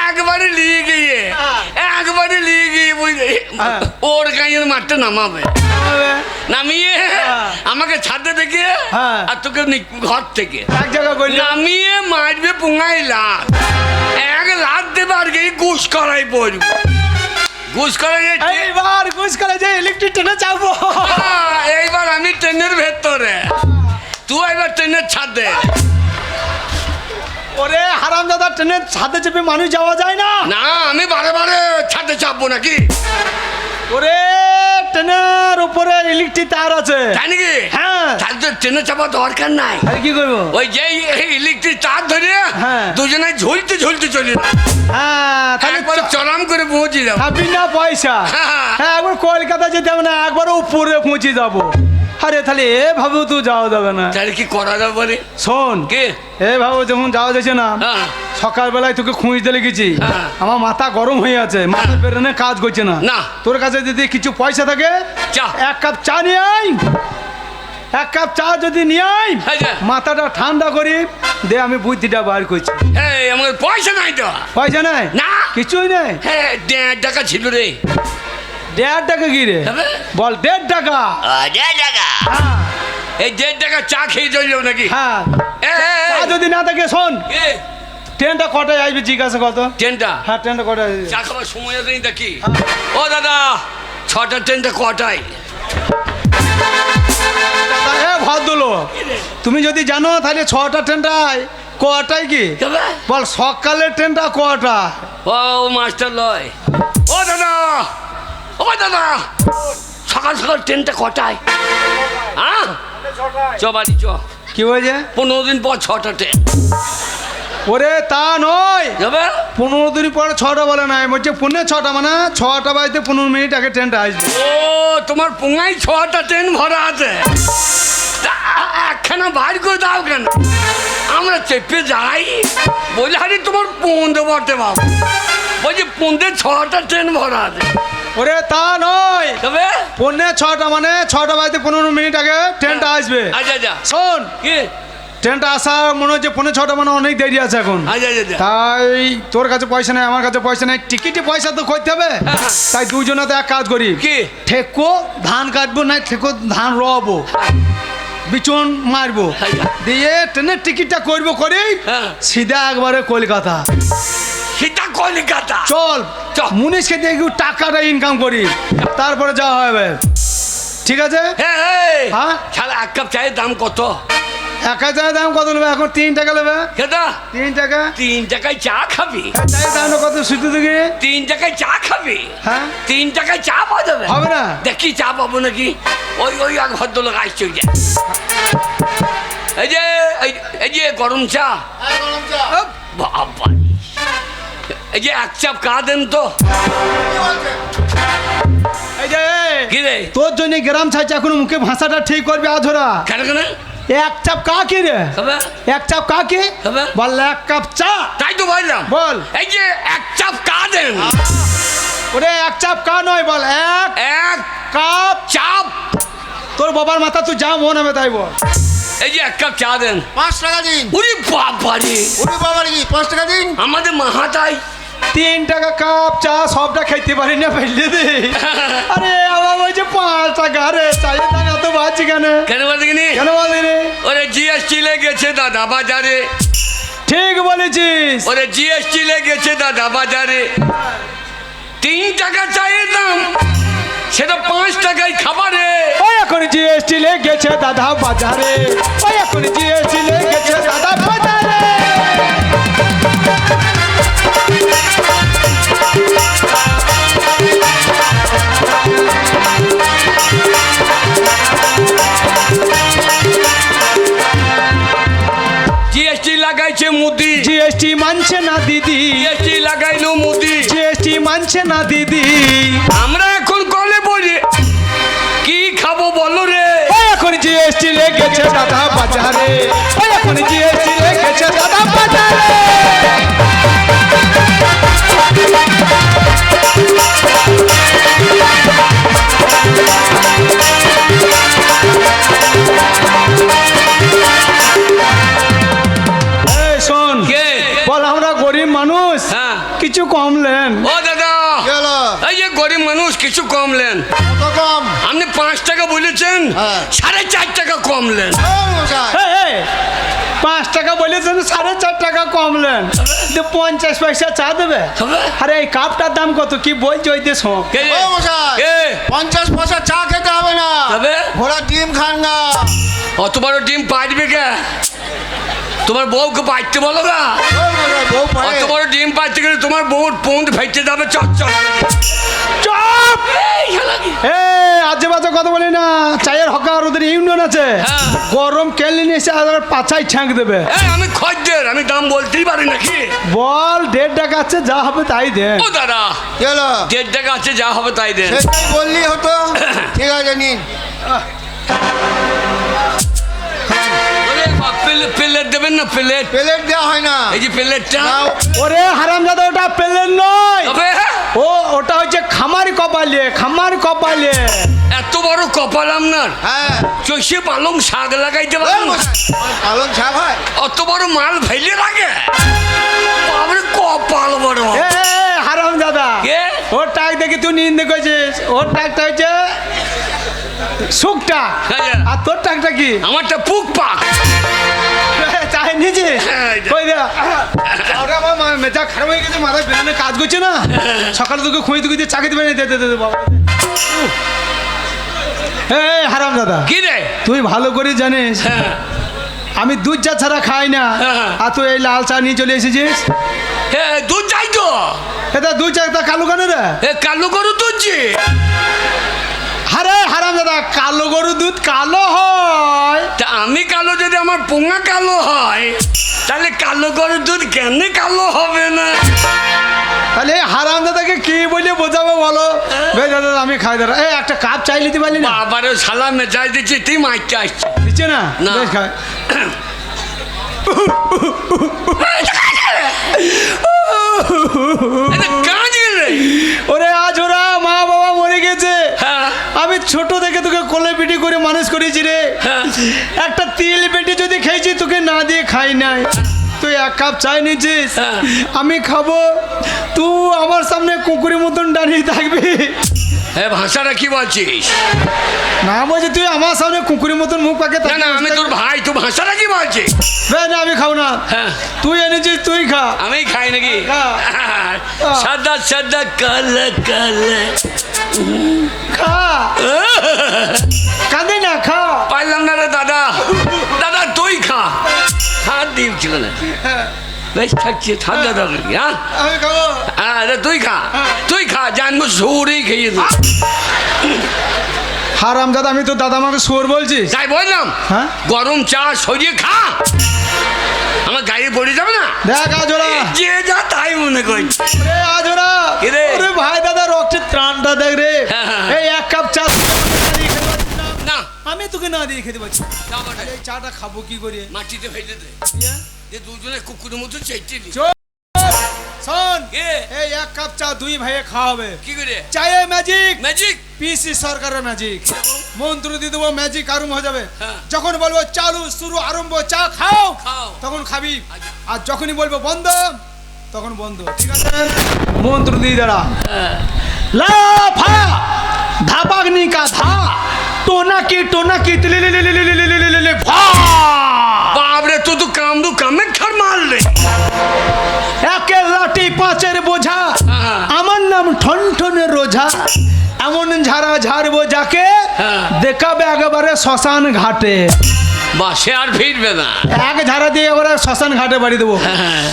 একবারে লিয়ে গিয়ে বুঝলে ওর গাঁয়ের মাঠটা নামাবে, নামিয়ে আমাকে ছাদে থেকে আর তোকে ঘর থেকে এক জায়গা করলে নামিয়ে মারবে পুঙাই লাত, এক লাত দেবে আর গিয়ে ঘুষ করাই পড়বে। ঘুষ করাই এইবার ঘুষ করে যে ইলেকট্রিক ট্রেনে যাবো। এইবার আমি ট্রেনের ভেতরে, তুই এবার ট্রেনের ছাদে। ওরে হারামজাদা, ট্রেনের ছাদে চেপে মানুষ যাওয়া যায় না। না, আমি বারে বারে ছাদে চাপবো নাকি? ওরে ট্রেনের উপরে ইলেকট্রিক তার আছে। তাই নাকি? হ্যাঁ। তাহলে তো ট্রেনে চাপা দরকার নাই। আরে কি করবো? ওই যে ইলেকট্রিক তার ধরে হ্যাঁ। দুজনে ঝুলতে ঝুলতে চলে যাবে। হ্যাঁ তাহলে একবার চলাম করে পৌঁছে যাবো। বিনা পয়সা। হ্যাঁ। হ্যাঁ একবার কলকাতা যেতে হবে না, একবার উপরে পৌঁছে যাবো। আরে তাহলে এ ভাবু তো যাওয়া যাবে না। তাহলে কি করা যাবে বলে? শোন কে? এ ভাবু যখন যাওয়া যাচ্ছে না, হ্যাঁ। সকালবেলায় তোকে খুঁজতে লেগেছি। হ্যাঁ। আমার মাথা গরম হয়ে আছে, মাথা বেরোনে কাজ করছে না। না। তোর কাছে যদি কিছু পয়সা থাকে চা। এক কাপ চা নিয়ে আয়। এক কাপ চা যদি নিয়ে আয়, হ্যাঁ, যা। মাথাটা ঠান্ডা করি দে, আমি বুদ্ধিটা বার করছি। হ্যাঁ আমার পয়সা নাই তো। পয়সা নাই? না। কিছুই নেই। হ্যাঁ 1.5 টাকা ছিল রে। 1.5 টাকা কি রে? হবে? বল 1.5 টাকা। 1.5 টাকা? হ্যাঁ এই 1.5 টাকা চা খেয়ে চলে যাবো নাকি? হ্যাঁ। এ, এ, এ, চা যদি না থাকে শোন, এ, ট্রেনটা কটায় আসবে জিজ্ঞাসা কত? ট্রেনটা? হ্যাঁ ট্রেনটা কটায় আসবে? চা খাবার সময় আছে নাকি? ও দাদা 6টা ট্রেনটা কটায়? এ ভদ্রলোক, তুমি যদি জানো তাহলে 6টা ট্রেনটায় কটায় কি হবে? বল, সকালের ট্রেনটা কটা? ও মাস্টার লয়। ও দাদা, ও দাদা, সকাল সকাল ট্রেনটা কটায়? হ্যাঁ চ বাড়ি চ। কি হয়েছে? 15 দিন পর 6টা ট্রেন ওরে তা নয়, যাবে। 15 দিন পরে 6টা বলে নাই, বলছে 6:45, মানে 6টা বাজতে 15 মিনিট আগে ট্রেনটা আসবে। ও তোমার পুঙ্গাই 6টা ট্রেন ভরা আছে, তা একখানা বাইর করে দাও কেন? আমরা চেপে যাই বলে আরে তোমার পৌঁছে বটে বাবা, বলছি পৌঁছে 6টা ট্রেন ভরা আছে। ওরে তা নয়, তবে 6:45, মানে 6টা বাজতে 15 মিনিট আগে ট্রেনটা আসবে। আচ্ছা আচ্ছা শোন, কি? ট্রেনটা আসা মনে হচ্ছে 6:45, মানে অনেক দেরি আছে এখন। আচ্ছা আচ্ছা তাই তোর কাছে পয়সা নেই, আমার কাছে পয়সা নেই, টিকিটে পয়সা তো করতে হবে। হ্যাঁ। তাই দুজনে তো এক কাজ করি, কি? ঠেকো ধান কাটবো, না ঠেকো ধান রোয়াবো, বিচন মারবো, আচ্ছা। দিয়ে ট্রেনের টিকিটটা করবো, করি হ্যাঁ। সিধা একবারে কলকাতা। সেটা কলিকাতা। চল চল। মুনিশকে দিয়ে একটু টাকাটা ইনকাম করি, তারপরে যাওয়া হবে। ঠিক আছে? হ্যাঁ হ্যাঁ হ্যাঁ? শালা এক কাপ চায়ের দাম কত? 1,000 দাম কত নেবে এখন? 3 টাকা নেবে। কেদা 3 টাকা? 3 টাকায় চা খাবি? চায়ের দাম কত শুধু দেখি? 3 টাকায় চা খাবি? হ্যাঁ 3 টাকায় চা পাওয়া যাবে? হবে না? দেখি চা পাবো নাকি। ওই ওই এক ভদ্রলোক আসছে, ওই যে এই যে এই যে গরম চা। আপ, বাবা, এই যে এক চাপ কা দেন তো। এই যে কি রে? তোর জন্য গ্রাম ছাড়ছে, এখন মুখে ভাষাটা ঠিক করবে আধরা। কেন কেন এক চাপ কা কি রে? হবে? এক চাপ কা কি? হবে? বল এক কাপ চা। তাই তো বললাম। বল। এই যে এক চাপ কা দেন। ওরে এক চাপ কা নয়, বল এক এক কাপ। চাপ। তোর বাবার মাথা তুই যা মন হবে তাই বল। এই যে এক কাপ চা দেন। 5 টাকা দিন। উরি বাবা রে, ওরে বাবা রে, 5 টাকা দিন। আমাদের মাহাতাই 3 টাকা কাপ চা, সবটা খাইতে পারি না, ফেললে দে। আরে আমার বলছে 5 টাকা। রে চায়ের দাম এত বাড়ছে কেন? কেন বলতে গেনি? কেন বলি রে? ওরে জিএসটি লেগেছে দাদা বাজারে। ঠিক বলেছিস। ওরে জিএসটি লেগেছে দাদা বাজারে। 3 টাকা চায়ের দাম, সেটা 5 টাকায় খাবারে। ওই এখন জিএসটি লেগেছে দাদা বাজারে, ওই এখন জিএসটি লেগেছে দাদা বাজারে। জিএসটি লাগাইছে মুদি, জিএসটি মানছে না দিদি, জিএসটি লাগাইলো মুদি। জিএসটি মানছে না দিদি। আমরা এখন কলে বলি কি খাবো বলো রে? ওই এখন জিএসটি লেগেছে দাদা বাজারে, ওই এখন জিএসটি লেগেছে দাদা বাজারে। এই শোন, কে? বল আমরা গরিব মানুষ, হ্যাঁ। কিছু কমলেন। ও দাদা, কি হলো? এই যে গরিব মানুষ কিছু কমলেন। কত কম? আপনি 5 টাকা বলেছেন, হ্যাঁ। 4.5 টাকা কমলেন। ও মশাই, এই, এই, 5 টাকা বলেছেন, 4.5 টাকা কমলেন, 50 পয়সা চা দেবে। হবে? আরে এই কাপটার দাম কত কি বলছো? ওই দেশ কে রে? ও মশাই, কে? 50 পয়সা চা খেতে হবে না। তবে ঘোড়া ডিম খান না। অত বড় ডিম পাইবে কে? তোমার বউকে পাইতে বলো না। ও মশাই, বউ পারে। অত বড় ডিম পাইতে গেলে তোমার বউর পোঁদ ভেটে যাবে চট চট চুপ! এই শালা কি? আজে বাজে কথা বলি না। চায়ের হকার ওদের ইউনিয়ন আছে, হ্যাঁ। গরম কেলে নিয়ে এসে আর পাছায় ছ্যাঁক দেবে। এই আমি খদ্দের, আমি দাম বলতেই পারি নাকি? বল 1.5 টাকা আছে, যা হবে তাই দে। ও দাদা, কি হলো 1.5 টাকা আছে, যা হবে তাই দেন। সেটাই বললি হতো। ঠিক আছে নিন। প্লেট দেবেন না? প্লেট, প্লেট দেওয়া হয় না। এই যে প্লেটটা। নাও। ওরে হারামজাদা, ওটা পেলেন নয়, তবে ওটা হচ্ছে খামারি কপালে, খামারি কপালে। এত বড় কপাল আপনার, হ্যাঁ চষে পালং শাক লাগাইতে এই পারেন? মশাই, পালং শাক হয়। অত বড় মাল ফেলে রাখে? বাবরে কপাল বড়। হারামজাদা, কে? ওর টাক দেখে তুই নিন্দে করছিস। ওর টাকটা হচ্ছে শুকটা, হ্যাঁ। আর তোর টাকটা কি? আমারটা পুক পাক। চাই নিচে হ্যাঁ, এই যে। কই দে। ওরে আমার মেজা খারাপ হয়ে গেছে, মাথায় বেরোনে কাজ করছে না। সকালে তোকে খুঁজতে খুঁজতে চাকরি দেবে না। দে দে দে বাবা। হারাম দাদা, কি রে? তুই ভালো করে জানিস হ্যাঁ। আমি দুধ চা ছাড়া খাই না, হ্যাঁ। আর তুই এই লাল চা নিয়ে চলে এসেছিস। হ্যাঁ, দুধ চাই তো। এটা দুধ চা, তা কালো কেন রে? এ কালো গরু দুধছি। আরে হারাম দাদা, কালো গরু দুধ কালো হয়। তা আমি কালো, যদি আমার পোঙা কালো হয়, তাহলে কালো গরুর দুধ কেন কালো হবে না? তাহলে হারাম দাদাকে কি বলে বোঝাবো বলো? বেশ দাদা, আমি খাই দাদা। একটা কাপ চাই নিতে পারলি না? বাবারে শালা মেজাজ দিচ্ছি, তুই মারতে আসছিস। দিচ্ছে না? না। বেশ খাই। এটা কাজ রে। ওরে আজ ওরা মা বাবা মরে গেছে, হ্যাঁ। আমি ছোট থেকে তোকে কোলে পিটি করে মানুষ করেছি রে। হ্যাঁ। একটা তিল পেটি যদি খেয়েছি, তোকে না দিয়ে খাই নাই। তুই 1 কাপ চাই নিয়েছিস, হ্যাঁ। আমি খাবো, তুই আমার সামনে কুকুরের মতন দাঁড়িয়ে থাকবি। ভাষাটা কি বলছিস? না বলছি, তুই আমার সামনে কুকুরের মতন মুখ পাকে না না, আমি তোর ভাই, তুই ভাষাটা কি বলছিস? না, আমি খাও না। হ্যাঁ। তুই এনেছিস, তুই খা। আমি খাই নাকি? খা। সাদা সাদা কালা কালা। খা, কাঁদে না, খা। পারলাম না রে দাদা। দাদা তুই খা। হাত দিয়েছিল না, বেশ থাকছে ঠান্ডা দাদা। হ্যাঁ, আমি খাবো। আরে তুই খা, তুই খা, জানবো সৌরেই খেয়ে দে। হারাম দাদা, আমি তো দাদা আমাকে শুয়োর বলছিস? তাই বললাম, হ্যাঁ? গরম চা সরিয়ে খা, আমার গায়ে পড়ে যাবে না। দেখ আজোরা, যে যা তাই মনে করছি। রে আজোরা, কি রে? ওরে ভাই দাদা, রক্তের ত্রাণটা দেখ রে। হ্যাঁ, হ্যাঁ। এই 1 কাপ চা তুই আমাকে না দিয়ে খেতে পারছিস না। না, আমি তোকে না দিয়ে খেতে পারছি না। চাপাটা এই চাটা খাবো কি করে? মাটিতে ফেলে দে, যে দুজনে কুকুরের মতো চেয়েছিলি। চুপ! শোন, কে? এই 1 কাপ চা 2 ভাইয়ে খাওয়াবে। কি করে? চায়ে ম্যাজিক, ম্যাজিক। পিসি সরকারের ম্যাজিক। মন্ত্র দিয়ে দেবো, ম্যাজিক আরম্ভ হয়ে যাবে। হ্যাঁ। যখন বলবো চালু, শুরু, আরম্ভ, চা খাও, খাও। তখন খাবি। আচ্ছা। আর যখনই বলবো বন্ধ, তখন বন্ধ। ঠিক আছে? মন্ত্র দিয়ে দাঁড়া। লাফা ধাপাগ্নি কা ধা, টোনাকি তিলে লে লে লে লে লে লে লে লে লে ভা। বাবরে, তুই তো কামদু কামেক্ষার মারলে। একে লাঠি 5-এর বোঝা, হ্যাঁ। আমার নাম ঠনঠনের রোজা। এমন ঝাড়া ঝাড়বো যাকে, হ্যাঁ। দেখাবে একেবারে শ্মশান ঘাটে। বাসে আর ফিরবে না। এক ঝাড়া দিয়ে এবারে শ্মশান ঘাটে বাড়ি দেবো। হ্যাঁ।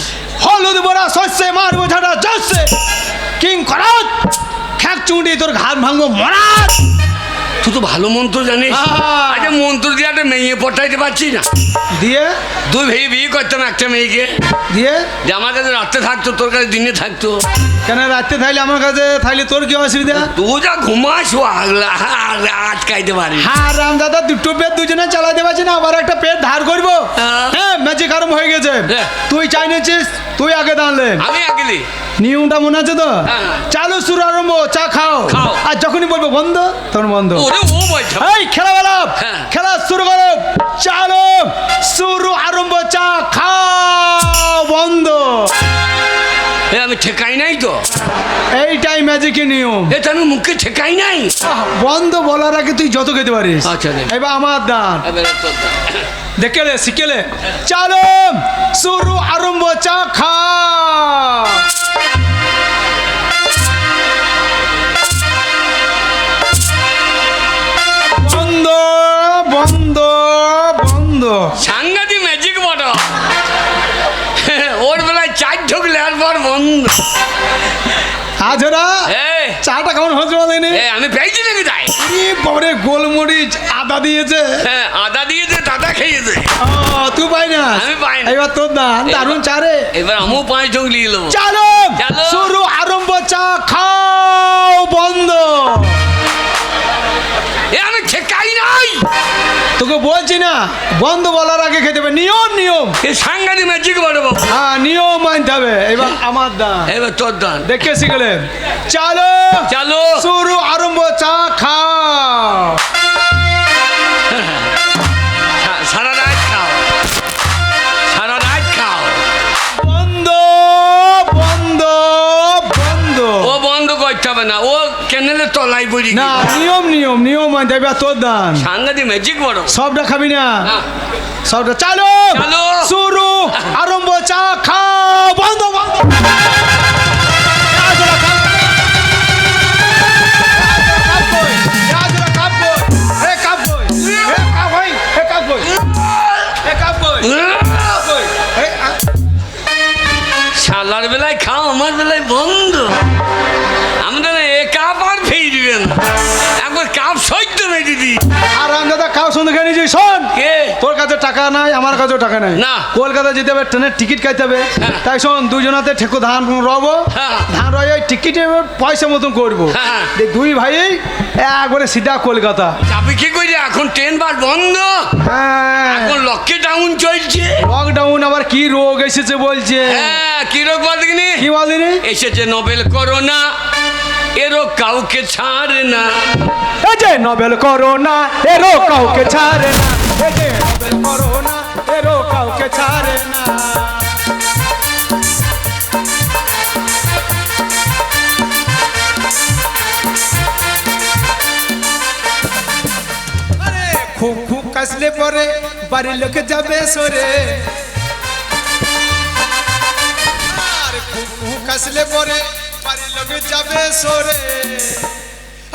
হলুদ বড়া শস্যে মারবো ঝাড়া জস্যে, কিং খরাত খ্যাক চুঁড়ি তোর ঘাট ভাঙবো মরাত। তুই তো ভালো মন্ত্র জানিস। হ্যাঁ। আচ্ছা, মন্ত্র দিয়ে একটা মেয়ে পটাইতে পারছি না। দিয়ে দুই ভাই বিয়ে করতাম একটা মেয়েকে, দিয়ে যে আমার কাছে রাত্রে থাকতো, তোর কাছে দিনে থাকতো। কেন রাত্রে থাইলে আমার কাছে থাইলে তোর কি অসুবিধা? তুই যা ঘুমাস ও আটকাইতে পারি। হ্যাঁ রাম দাদা, দুটো পেট দুজনে চালাতে পারছি না, আবার একটা পেট ধার করবো। হ্যাঁ। হ্যাঁ, ম্যাজিক আরম্ভ হয়ে গেছে। হ্যাঁ। তুই চাই নিয়েছিস, তুই আগে দাঁড়লে। আমি আগেলি। নিয়মটা মনে আছে তো? হ্যাঁ। চালু, শুরু, আরম্ভ, চা খাও। খাও। আর যখনই বলবো বন্ধ, তখন বন্ধ। ওরে ও বলছে। এই খেলা বেলা, হ্যাঁ। খেলা শুরু করো। চালু, শুরু, আরম্ভ, চা খাও, বন্ধ। এ আমি ঠেকাই নাই তো। এইটাই ম্যাজিকের নিয়ম। এটা আমি মুখে ঠেকাই নাই। বন্ধ বলার আগে তুই যত খেতে পারিস। আচ্ছা, নে। এবার আমার দান এবারে তোর দাও। দেখেলে শিখেলে। চালু, শুরু, আরম্ভ, চা খাও। বন্ধ বন্ধ বন্ধ। সাংঘাতিক ম্যাজিক বড়। ওর বেলায় চার ঢুকলে আর পর বন্ধ। আজরা এই, চাটা কেমন হচ্ছে বলেনি? এই, আমি পেয়েছি নাকি তাই? বাবারে গোলমরিচ আদা দিয়েছে। হ্যাঁ, আদা দিয়েছে, দাদা খেয়েছে। ও, তুই পাই না? আমি পাই না। এবার তোর দান দারুণ চা রে। এবার আমিও 5 ঢোক নিয়ে নেবো। চালো চালো। শুরু আরম্ভ, চা খাও বন্ধ। এ আমি ঠেকাই নাই। তোকে বলছি না, বন্ধ বলার আগে খেতে হবে। নিয়ম নিয়ম, এ সাংঘাতিক ম্যাজিক বাড়বো। হ্যাঁ নিয়ম মানতে হবে। এবার আমার দান এবার তোর দান। দেখে শিখলে। চালো চালো। শুরু আরম্ভ, চা খাও। সারা রাত খাও, সারা রাত খাও। বন্ধ বন্ধ বন্ধ। ও বন্ধ করতে হবে না, ও ক্যানেলের তলায় পড়ি। না, নিয়ম নিয়ম নিয়ম মানতে হবে। আর তোর দান সাংঘাতিক ম্যাজিক বড়। সবটা খাবি না, না। সবটা। চালো চালো। শুরু আরম্ভ, চা খাও বন্ধ বন্ধ। শালার বেলায় খাও, আমার বেলায় বন্ধ। আমি তো এ কাপ আর ফিরবে না, একবার কাপ সহ্য মেরে দিই। আর আমি দাদা খাও শুনতে খেয়ে নিয়েছি। শোন, কে? তোর কাছে টাকা নাই, আমার কাছেও টাকা নাই। না। কলকাতা যেতে হবে, ট্রেনের টিকিট কাটতে হবে। হ্যাঁ। তাই শোন, দুজনাতে ঠেকো ধান রবো। হ্যাঁ। ধান রয়ে ওই টিকিটে পয়সা মতন করবো। হ্যাঁ। দিয়ে দুই ভাই একবারে সিধা কলকাতা। যাবি কি করি? এখন ট্রেন বার বন্ধ, হ্যাঁ, এখন লকডাউন চলছে। লকডাউন আবার কি রোগ এসেছে বলছে। হ্যাঁ, কি রোগ বলদিনি? কি বলিনি? এসেছে নোবেল করোনা, এ রোগ কাউকে ছাড়ে না। এই যে নোবেল করোনা, এরও কাউকে ছাড়ে না। এই যে নোবেল করোনা, এরও কাউকে ছাড়ে না। আরে খুব খুব কাশলে পরে বাড়ির লোকে যাবে সরে। আর খুব খুব কাশলে পরে বাড়ির লোকে যাবে সরে।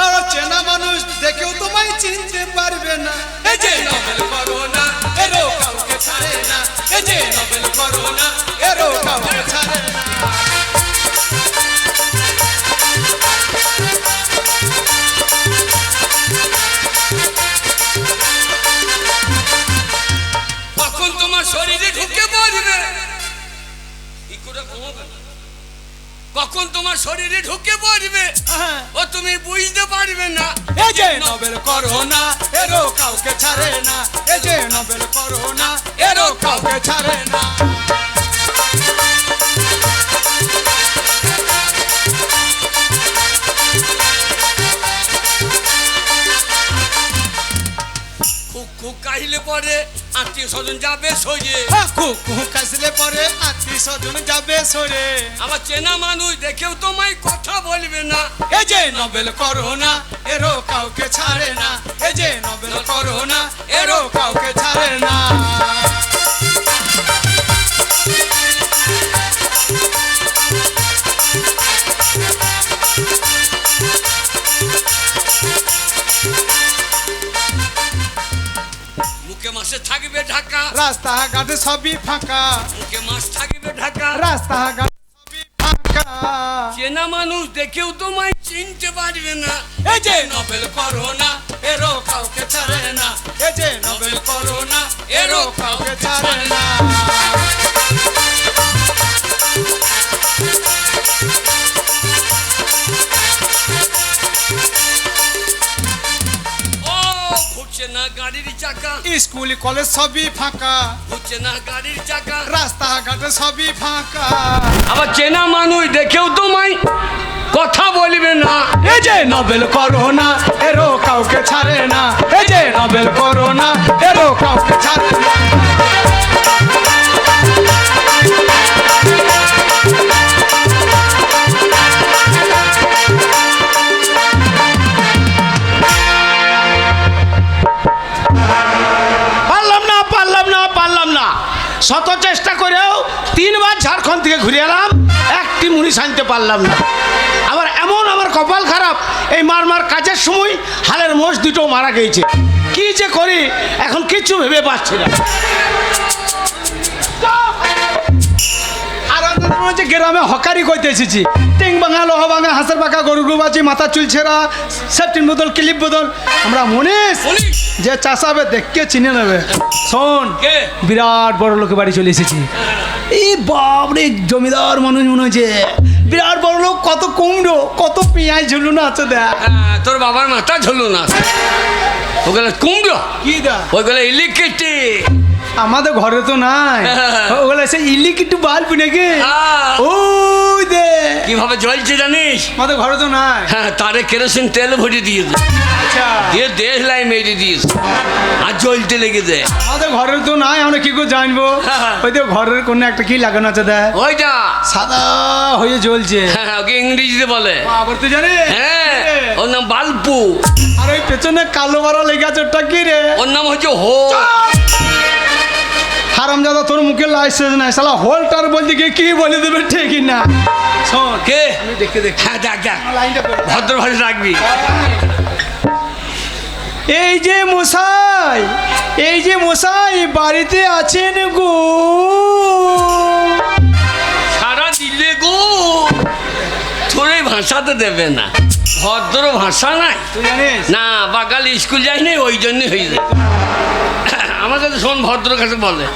আর চেনা মানুষ দেখেও তোমায় চিনতে পারবে না। এই যে নোবেল করোনা, এরও কাউকে ছাড়ে না। এই যে নোবেল করোনা, এরও কাউকে ছাড়ে না। কখন তোমার শরীরে ঢুকে পড়বে, কি করে ঘুমাবে না? কখন তোমার শরীরে ঢুকে পড়বে, হ্যাঁ। ও তুমি বুঝতে পারবে না। এই যে নোবেল করোনা, এরও কাউকে ছাড়ে না। এই যে নোবেল করোনা, এরও কাউকে ছাড়ে না। খুব খুব কাহিলে পরে আত্মীয় স্বজন যাবে সরে। খুব খুব কাশলে পরে আত্মীয় স্বজন যাবে সরে। আবার চেনা মানুষ দেখেও তোমায় কথা বলবে না। এই যে নোবেল করোনা, এরও কাউকে ছাড়ে না। এই যে নোবেল করোনা, এরও কাউকে ছাড়ে না। মুখে মাসে থাকবে ঢাকা, রাস্তাঘাট সবই ফাঁকা। মুখে মাস থাকবে ঢাকা। রাস্তাঘাট সবই ফাঁকা। চেনা মানুষ দেখেও তোমায় চিনতে পারবে না। এই যে নোবেল করোনা, এরও কাউকে ছাড়ে না। এই যে নোবেল করোনা, এরও কাউকে ছাড়ে না। ও ঘুরছে না গাড়ির চাকা, স্কুল কলেজ সবই ফাঁকা। ঘুরছে না গাড়ির চাকা। রাস্তাঘাট সবই ফাঁকা। আবার চেনা মানুষ দেখেও তোমায় কথা বলবে না। এই যে নোবেল করোনা, এরও কাউকে ছাড়ে না। এই যে নোবেল করোনা, এরও কাউকে ছাড়ে না। পারলাম না। শত চেষ্টা করেও 3 বার ঝাড়খণ্ড থেকে ঘুরে এলাম, একটি মুনিশ আনতে পারলাম না। আবার এমন আমার কপাল খারাপ, এই মার কাজের সময় হালের মোষ দুটো মারা গিয়েছে। কি যে করি এখন কিচ্ছু ভেবে পাচ্ছি না। আর মনে হচ্ছে গ্রামে হকারি করতে এসেছি। টিং ভাঙা, লোহা ভাঙা, হাঁসের পাকা, গরুর গুবাচি, মাথা চুল ছেঁড়া, সেফটিন বোতল, ক্লিপ বোতল। আমরা মনীষ পুলিশ যে চাষাবে দেখকে চিনে নেবে। শোন, কে? বিরাট বড় লোকের বাড়ি চলে এসেছি। এই বাপরে, জমিদার মানুষ মনে হচ্ছে। বিরাট বড় লোক, কত কুমড়ো, কত পেঁয়াজ ঝুলুন আছে দেখ। হ্যাঁ, তোর বাবার মাথা ঝুলো না, ওগুলো কুমড়ো, কি দা? ওইগুলো ইলেকট্রিক। আমাদের ঘরে তো নাই। ওগুলো সে ইলেকট্রিক বাল্ব নাকি? হ্যাঁ। ওই দে, কিভাবে জ্বলছে জানিস? আমাদের ঘরে তো নাই। হ্যাঁ, তারে কেরোসিন তেল ভরে দিয়ে দে, আচ্ছা, দিয়ে দেশ লাই মেরে দিস, আর জ্বলতে লেগে যায়। আমাদের ঘরের তো নাই, আমরা কি করে জানবো? হ্যাঁ। ওই তো ঘরের কোনো একটা কি লাগানো আছে দেখ, ওইটা সাদা হয়ে জ্বলছে। হ্যাঁ, ওকে ইংরেজিতে বলে। আবার তুই জানিস? হ্যাঁ, ওর নাম বাল্পু। আর ওই পেছনে কালো বাড়া লেগে আছে, ওটা কি রে? ওর নাম হচ্ছে হো। হারামজাদা, তোর মুখে লাইসেন্স নাই, শালা হোল্টার বলতে গিয়ে কি বলে দেবে ঠিকই না। শোন, কে? আমি দেখে দেখ হ্যাঁ, দেখ দেখ, লাইনটা করে। ভদ্র ভাষা রাখবি। এই যে মশাই, এই যে মশাই বাড়িতে আছেন গো। সারা দিলে গো, তোর এই ভাষাতে দেবে না, ভদ্র ভাষা নাই। তুই জানিস? না, বাগাল স্কুল যায়নি, ওই জন্যই হয়ে যায়। আমাকে তো শোন, ভদ্র কাছে বলে,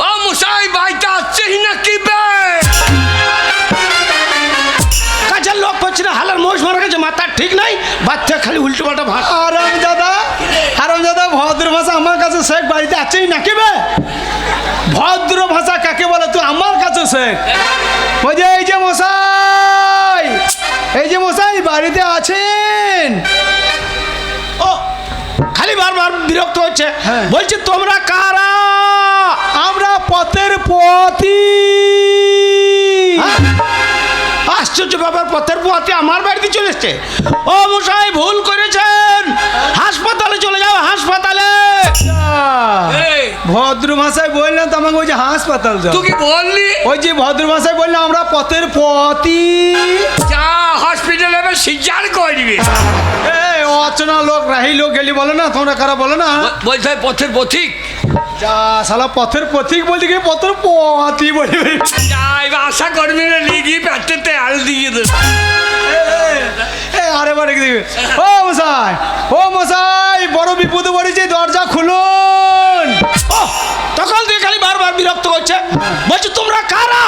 ও মশাই বাড়িতে আসছেই না কি বে? কাজের লোক করছি না, হালার মোষ মারা গেছে, মাথা ঠিক নাই, বাচ্চা খালি উল্টো পাল্টা ভাষা। হারামজাদা, ভদ্র ভাষা আমার কাছে শেখ, বাড়িতে আছেই নাকি বে? ভদ্র ভাষা কাকে বলে তুই আমার কাছে শেখ? ওই যে এই যে মশাই, এই যে মশাই বাড়িতে আছেন? ও খালি বারবার বিরক্ত হচ্ছে। হ্যাঁ। বলছি তোমরা কারা? আমরা পথের পথি। হ্যাঁ? আশ্চর্য ব্যাপার, পথের পথে আমার বাড়িতে চলে এসছে। ও মশাই ভুল করেছেন, হাসপাতালে চলে যাও, হাসপাতালে। এই, ভদ্র ভাষায় বললাম তো আমাকে ওই যে হাসপাতাল যাও। তুই কি বললি? ওই যে ভদ্র ভাষায় বললাম আমরা পথের পথি। যা হসপিটালে সিজার করবি। এই অচেনা লোক, রাহি লোক গেলি বলে না, তোমরা কারা বলে না? বলতে হয় পথের পথিক। যা শালা পথের পথিক বলতে গিয়ে পথের পথি বলবে। যাই আশা করবি না, লিগি পেটে তেল দিয়ে দে। আরে বারে দিকে, ও মশাই, ও মশাই, বড় বিপদে পড়েছে, দরজা খুলুন। ও তখন থেকে খালি বারবার বিরক্ত করছে। বলছি তোমরা কারা?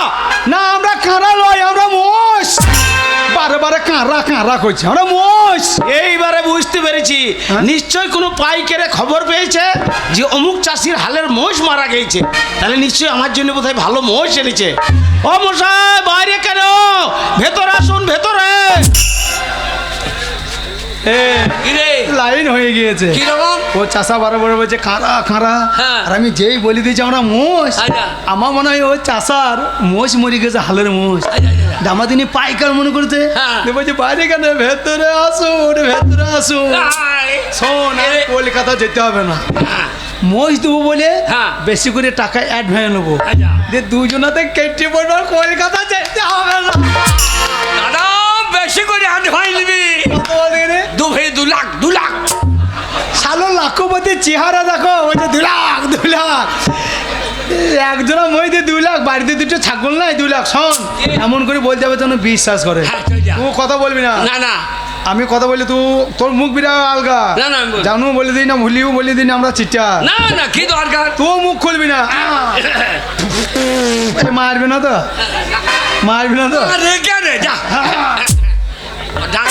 না, আমরা কাঁড়া লয়, আমরা মোষ। বারে বারে কাঁড়া কাঁড়া করছি, আমরা মোষ। এইবারে বুঝতে পেরেছি, নিশ্চয় কোনো পাইকারে খবর পেয়েছে যে অমুক চাষির হালের মোষ মারা গেছে, তাহলে নিশ্চয়ই আমার জন্য বোধহয় ভালো মোষ এনেছে। ও মশাই বাইরে কেন, ভেতরে আসুন, ভেতরে। কিরে, লাইন হয়ে গিয়েছে। কিরকম? ও চাষা বারে বারে বলছে কাঁড়া কাঁড়া। হ্যাঁ। আর আমি যেই বলে দিয়েছি আমরা মোষ, আচ্ছা। আমার মনে হয় ও চাষার মোষ মরে গেছে, হালের মোষ। দামাদিনী পাইকার মনে করতে। হ্যাঁ। বলছে বাইরে কেন, ভেতরে আসুন, ভেতরে আসুন। আয়। শোন, আর এরে। কলকাতা যেতে হবে না, হ্যাঁ, মোষ দেবো বলে হ্যাঁ। বেশি করে টাকা অ্যাডভান্স নেবো, আচ্ছা। যে দুজনাতে কেটে পড়বে, কলকাতা যেতে হবে না। দাদা বেশি করে হাত ভাই নিবি। কত বলে রে? 2 লাখ 2 লাখ। শালো লাখপতির চেহারা দেখো, ওই যে 2 লাখ 2 লাখ। একজনা মই দিয়ে 2 লাখ, বাড়িতে দুটো ছাগল নাই 2 লাখ। শোন, এমন করে বলতে হবে যেন বিশ্বাস করে। হ্যাঁ, চল যা। তুই কথা বলবি না। না না আমি কথা বলি, তুই তোর মুখ বিরাট আলগা। না, না, আমি বলবো। জানু বলে দিই না, ভুলিও বলে দিই না, আমরা চিটা। না না, কি দরকার? তুই মুখ খুলবি না। এ, মারবি না তো, মারবি না তো? আরে কে রে, যা যা,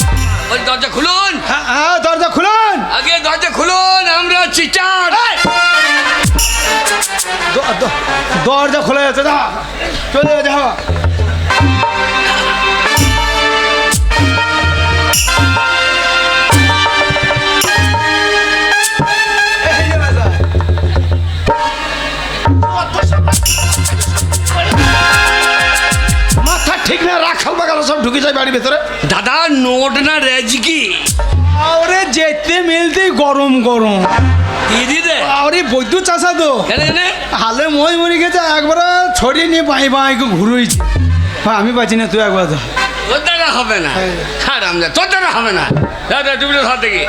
ওই দরজা খুলুন, হ্যাঁ, হ্যাঁ, দরজা খুলুন। আগে দরজা খুলুন, আমরা চিটার। দরজা খোলা যাচ্ছে, যা চলে যা। মাথা ঠিক না, রাখাল বাগাল সব ঢুকে যায় বাড়ির ভেতরে। দাদা নোট না রেজকি আরে যেতে মিলতেই গরম গরম। দিদি রে, আরে বৈদ্য চাষা তো কেন কেন? হালে মই মরে গেছে, একবার ছড়িয়ে নিয়ে বাঁই বাঁই ঘুরুইছি। আমি পাচ্ছি না, তুই একবার যা। তোর দ্বারা হবে না, খারাপ না, তোর দ্বারা হবে না। দাদা তুমি ধর দেখি।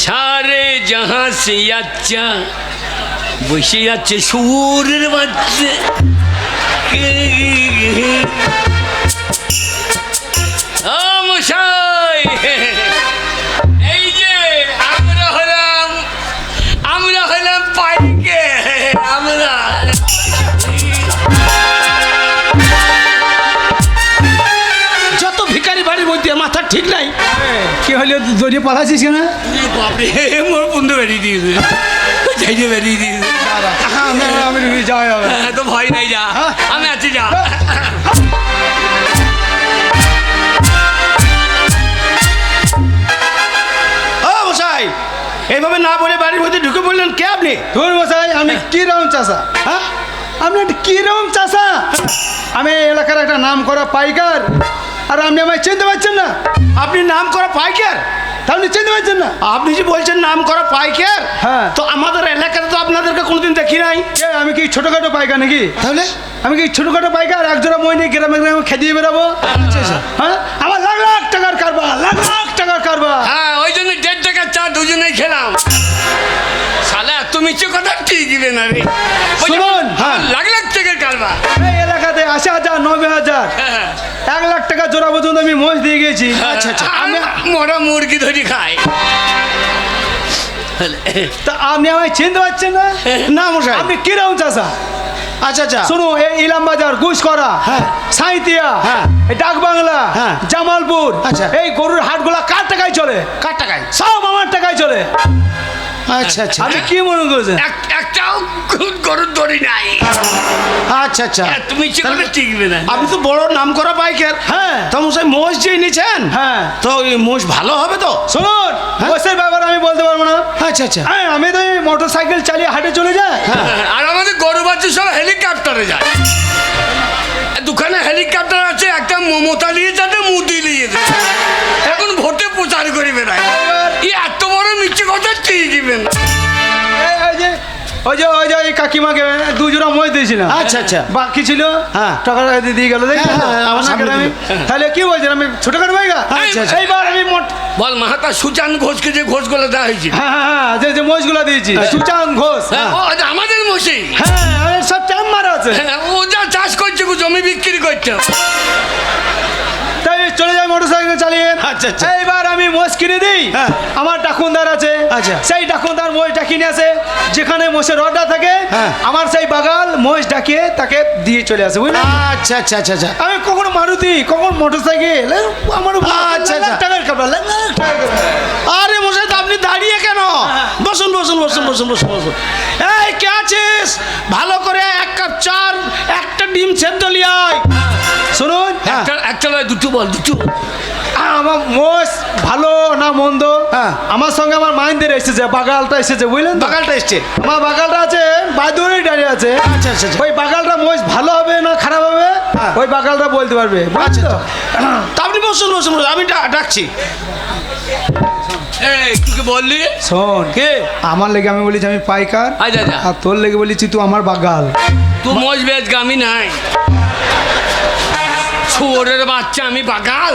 सारे जहां से अच्छा বসে যাচ্ছে শুয়োরের বাচ্চা। ও মশাই, এই যে আমরা হলাম পাইকে, আমরা যত ভিখারি বাড়ির মধ্যে মাথা ঠিক নাই। কি হলো, জড়িয়ে পালাচ্ছিস কেন? বাপরে, মোর বন্ধু বেরিয়ে দিয়েছে, যাইতে বেরিয়ে দিয়েছে। আমি যাওয়া যাবে। তো ভয় নাই, যা, আমি আছি, যা। ও মশাই, এইভাবে না বলে বাড়ির মধ্যে ঢুকে বললেন কে আপনি? ধুর মশাই, আমি কিরম চাষা? হ্যাঁ, আপনি একটা কিরম চাষা? আমি এই এলাকার একটা নাম করা পাইকার, আর আপনি আমায় চিনতে পারছেন না? আপনি নাম করা পাইকার? তাহলে চিনতে পারছেন না? আপনি যে বলছেন নাম করা পাইকার, হ্যাঁ। তো আমাদের এলাকাতে তো আপনাদেরকে কোনোদিন দেখি নাই। কে, আমি কি ছোটখাটো পাইকার নাকি? তাহলে আমি কি ছোটখাটো পাইকার একজোড়া মই নিয়ে গ্রামে গ্রামে খেদিয়ে বেরাবো? হ্যাঁ, আমার লাখ লাখ টাকার কারবার, লাখ লাখ টাকার কারবার। হ্যাঁ, ওই জন্য 1.5 টাকার চা দুজনেই খেলাম। শালা এত মিছে কথা ঠিকই না রে। ওই যে শুনুন, আমার লাখ লাখ টাকার কারবার। এই এলাকাতে 80,000, 90,000, হ্যাঁ। 1 লাখ টাকা জোড়া পর্যন্ত আমি মোষ দিয়ে গেছি। আচ্ছা, আচ্ছা। আমি মরা মুরগি ধরি খাই। তা আপনি আমায় চিনতে পারছেন না? না মশাই। আপনি কিরম চাষা? আচ্ছা আচ্ছা, শুনো, এই ইলাম বাজার, গুসকরা, হ্যাঁ। সাঁইতিয়া, হ্যাঁ। এই ডাকবাংলা, হ্যাঁ। জামালপুর, আচ্ছা। এই গরুর হাটগুলা কার টাকায় চলে? কার টাকায়? সব আমার টাকায় চলে। আচ্ছা আচ্ছা আপনি কি মনে করছেন? একটাও গরুর দড়ি নাই। আচ্ছা আচ্ছা, তুমি মিছে কথা ঠিকবে না। আপনি তো বড় নাম করা পাইকার। হ্যাঁ। তো মশাই মোষ যে নিছেন, হ্যাঁ। তো এই মোষ ভালো হবে তো? শুনুন, হ্যাঁ। বসের ব্যাপার আমি বলতে পারবো না। আচ্ছা আচ্ছা, হ্যাঁ, আমি তো মোটর সাইকেল চালিয়ে হাটে চলে যাই। আর আমাদের গরু বাচ্চা সব হেলিকপ্টারে যায়। দুখানে হেলিকপ্টার আছে, একটা মমতা নিয়ে যাতে মুদি নিয়ে যায়। এখন ভোটে প্রচার করে বেড়ায়। এত বড় মিথ্যে কথা ঠিকই না। ওই যে এই কাকিমাকে 2 জোড়া মই দিয়েছিলাম। আচ্ছা, আচ্ছা। বাকি ছিল, হ্যাঁ। টাকা দিয়ে গেল। হ্যাঁ, হ্যাঁ, আমার সামনে দিল। তাহলে কি বলছেন, আমি ছোটখাটো ভাইগা? আচ্ছা, আচ্ছা। এইবার আমি বল মাহাতা সুচান ঘোষকে যে ঘোষগুলো দেওয়া হয়েছে। হ্যাঁ হ্যাঁ হ্যাঁ, যে মোষগুলা দিয়েছি, সুচান ঘোষ। হ্যাঁ, ও আমাদের মশি। হ্যাঁ, আমার সব চেম্বার আছে। ও যা চাষ করছে, জমি বিক্রি করছে। তাই চলে যাই মোটর সাইকেল চালিয়ে। আচ্ছা, আচ্ছা। এইবার আমি মোষ কিনে দিই। হ্যাঁ। আমার ডাকুনদার আছে, আচ্ছা। সেই ডাকুনদার মোষটা কিনে আসে। যেখানে মোষের অর্ডার থাকে, হ্যাঁ। আমার সেই বাগাল মোষ ডাকিয়ে তাকে দিয়ে চলে আসে, বুঝলেন? আচ্ছা আচ্ছা আচ্ছা আচ্ছা, আমি কখনো মারুতি, কখন মোটর সাইকেল, আমার আচ্ছা, লাখ লাখ আচ্ছা। টাকার কাপড়, লাখ লাখ টাকার কাপড়। আরে মশাই, তো আপনি দাঁড়িয়ে কেন? বসুন বসুন বসুন বসুন বসুন বসুন। এই কে আছিস? ভালো করে 1 কাপ চা, একটা ডিম সেদ্ধ লিয়ে আয়। শুনুন, হ্যাঁ। একটা নয়, দুটো বল, দুটো। আমার মোষ ভালো না মন্দ, হ্যাঁ। আমার সঙ্গে আমার মাইন্ডের এসেছে, বাগালটা এসেছে, বুঝলেন তো? বাগালটা এসছে। আমার বাগালটা আছে, বাদুরেই দাঁড়িয়ে আছে। আচ্ছা আচ্ছা আচ্ছা। ওই বাগালটা মোষ ভালো হবে না খারাপ হবে, হ্যাঁ। ওই বাগালটা বলতে পারবে, আচ্ছা বুঝছো তো? তা আপনি বসুন বসুন বসুন, আমি ডাকছি। এই তুই বললি শোন, কে? আমার লেগে আমি বলেছি আমি পাইকার, আচ্ছা আচ্ছা, আর তোর লেগে বলেছি তুই আমার বাগাল। তুই মজ বেজ গামি নাই। শুয়োরের বাচ্চা, আমি বাগাল।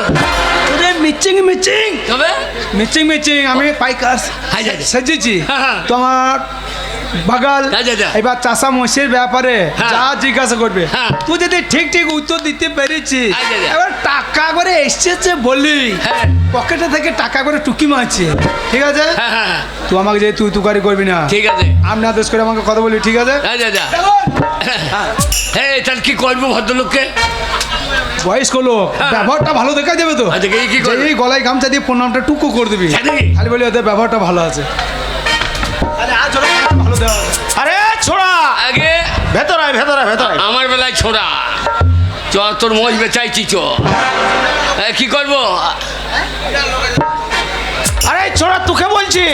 মিচিং মিচিং তবে মিচিং মিচিং, আমি পাইকার আচ্ছা, আচ্ছা। সেজেছি, হ্যাঁ, হ্যাঁ। তো আমার বাগাল। আচ্ছা, আচ্ছা। এবার চাষা মোষের ব্যাপারে হ্যাঁ। যা জিজ্ঞাসা করবে, হ্যাঁ। তুই যদি ঠিক ঠিক উত্তর দিতে পেরেছি, আচ্ছা, আচ্ছা। এবার টাকা করে এসেছে বলি, হ্যাঁ। পকেটে থেকে টাকা করে টুকি মারছে, ঠিক আছে? হ্যাঁ হ্যাঁ, তুই আমাকে যে তুই তুকারি করবি না, ঠিক আছে। আমি আদেশ করে আমাকে কথা বলি, ঠিক আছে? আচ্ছা আচ্ছা। হ্যাঁ, তাহলে কি করবো ভদ্রলোককে? বয়স্ক লোক, হ্যাঁ। ব্যবহারটা ভালো দেখা যাবে তো। আচ্ছা, কি করবে? যে এই গলায় গামছা দিয়ে প্রণামটা টুকু করে দিবি, তাই নাকি? খালি বলি ওদের ব্যবহারটা ভালো আছে। তাহলে আজ ওরা ভালো দেওয়া হবে। আরে ছোড়া, আগে ভেতর আয় ভেতর আয় ভেতর আয়। আমার বেলায় ছোড়া, চ তোর মজ বেচাইছি, চ। কি করবো? আরে ছোড়া, তোকে বলছি।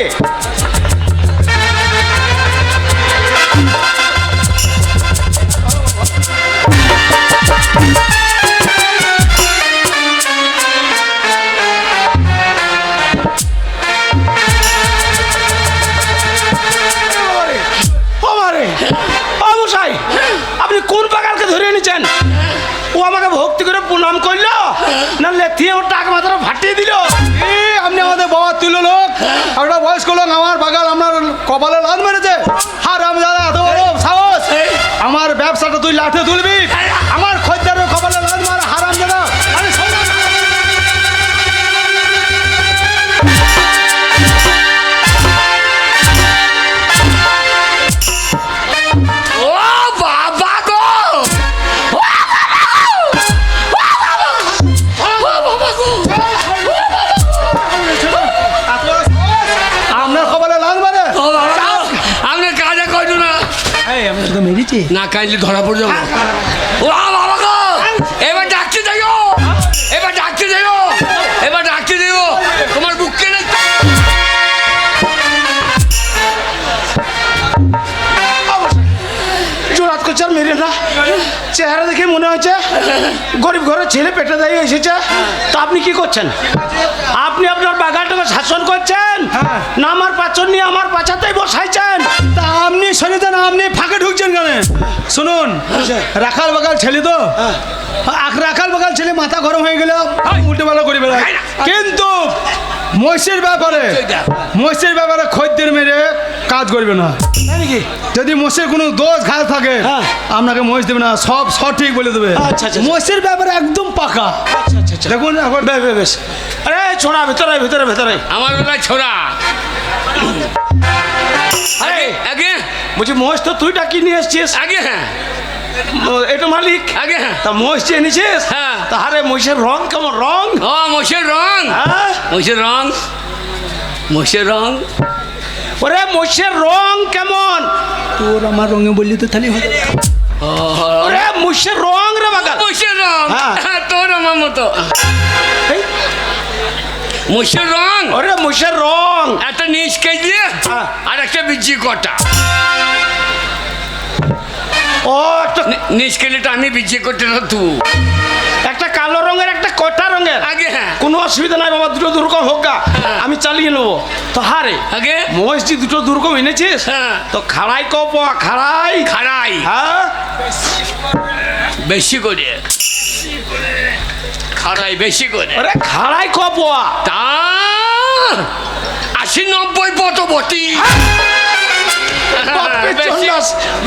আপনি কোন বাগালকে ধরে এনেছেন? ও আমাকে ভক্তি করে প্রণাম করলো, না লেথিয়ে ওর টাক মাথাটা ফাটিয়ে দিল। আপনি আমাদের বাবা তুলো লোক, একটা বয়স্ক লোক, আমার বাগাল আপনার কপালে লাল মেরেছে। আর আমি দাদা এত বড় ব্যবসাটা তুই লাঠে তুলবি, আমার খদ্দারের কপালে লাথ মার হারাম জাদা। আরে শোন না। ও বাবা গো, ও বাবা গো, আপনার কপালে লাথ মারে। ও বাবা গো, আপনি কাজে করছো না, এই আমি তোকে মেরেছি। না কাইলে ধরা পড়ে যাবো। ও বাবা গো, এবার ডাকতে যাইও, এবার ডাকতে যাইও, এবার ডাকতে যাইও, তোমার বুক কেনে জোরাত করছে আর মেরে না, চেহারা দেখে মনে হচ্ছে গরিব ঘরের ছেলে পেটে দাঁড়িয়ে এসেছে। তা আপনি কি করছেন? আপনি আপনার বাগানটাকে শাসন করছেন হ্যাঁ। না আমার পাচন নিয়ে আমার পাছাতেই বসাইছেন? তা আপনি শুনেছেন, আপনি ফাঁকে ঢুকছেন কেন? শুনুন, রাখাল বাগাল ছেলে তো, রাখাল বাগাল ছেলে মাথা গরম হয়ে গেল উল্টে পাল্টা করে বেড়ায়। কিন্তু মহিষের ব্যাপারে খদ্দের মেরে কাজ করবে না। তাই নাকি? যদি মোষের কোনো দোষ ঘাস থাকে হ্যাঁ। আপনাকে মোষ দেবে না, সব সঠিক বলে দেবে। আচ্ছা, আচ্ছা। মোষের ব্যাপারে একদম পাকা। আচ্ছা আচ্ছা আচ্ছা, দেখুন এখন বেশ বেশ বেশ। আরে ছোড়া ভিতরে ভিতরে ভিতরে। আমার বেলায় ছোড়া। আরে আগে বলছি মহিষ তো তুই ডাকি নিয়ে এসছিস, আগে হ্যাঁ, এটা মালিক। আগে হ্যাঁ, তা মহিষ চেয়ে নিছিস? হ্যাঁ। তাহারে মহিষের রং কেমন? রং ও মোষের রং, হ্যাঁ? মোষের রং, মোষের রং, ওরে মহিষের রং কেমন? তোর আমার রঙে বললি তো তাহলে হবে। ও ওরে মহিষের রং রে বাগাল। মোষের রং, হ্যাঁ। হ্যাঁ, তোর আমার মতো এই, মোষের রং। ওরে মহিষের রং। একটা নিচ কেজি হ্যাঁ। আর একটা বিজি কটা। ও একটা নিচ কেজিটা আমি বিজি করতে না তুই। একটা কালো রঙের একটা কটা রঙের। আগে হ্যাঁ, কোনো অসুবিধা নাই বাবা, দুটো দুরকম হোক গা, হ্যাঁ। আমি চালিয়ে নেবো। তো হারে আগে মহিষ যে দুটো দুরকম এনেছিস, হ্যাঁ। তো খাড়াই কপ খাড়াই খাড়াই হ্যাঁ বেশি করে, খাড়াই বেশি করে। ওরে খাড়াই কপ তা 80-90 পটবটি বাপের জন্য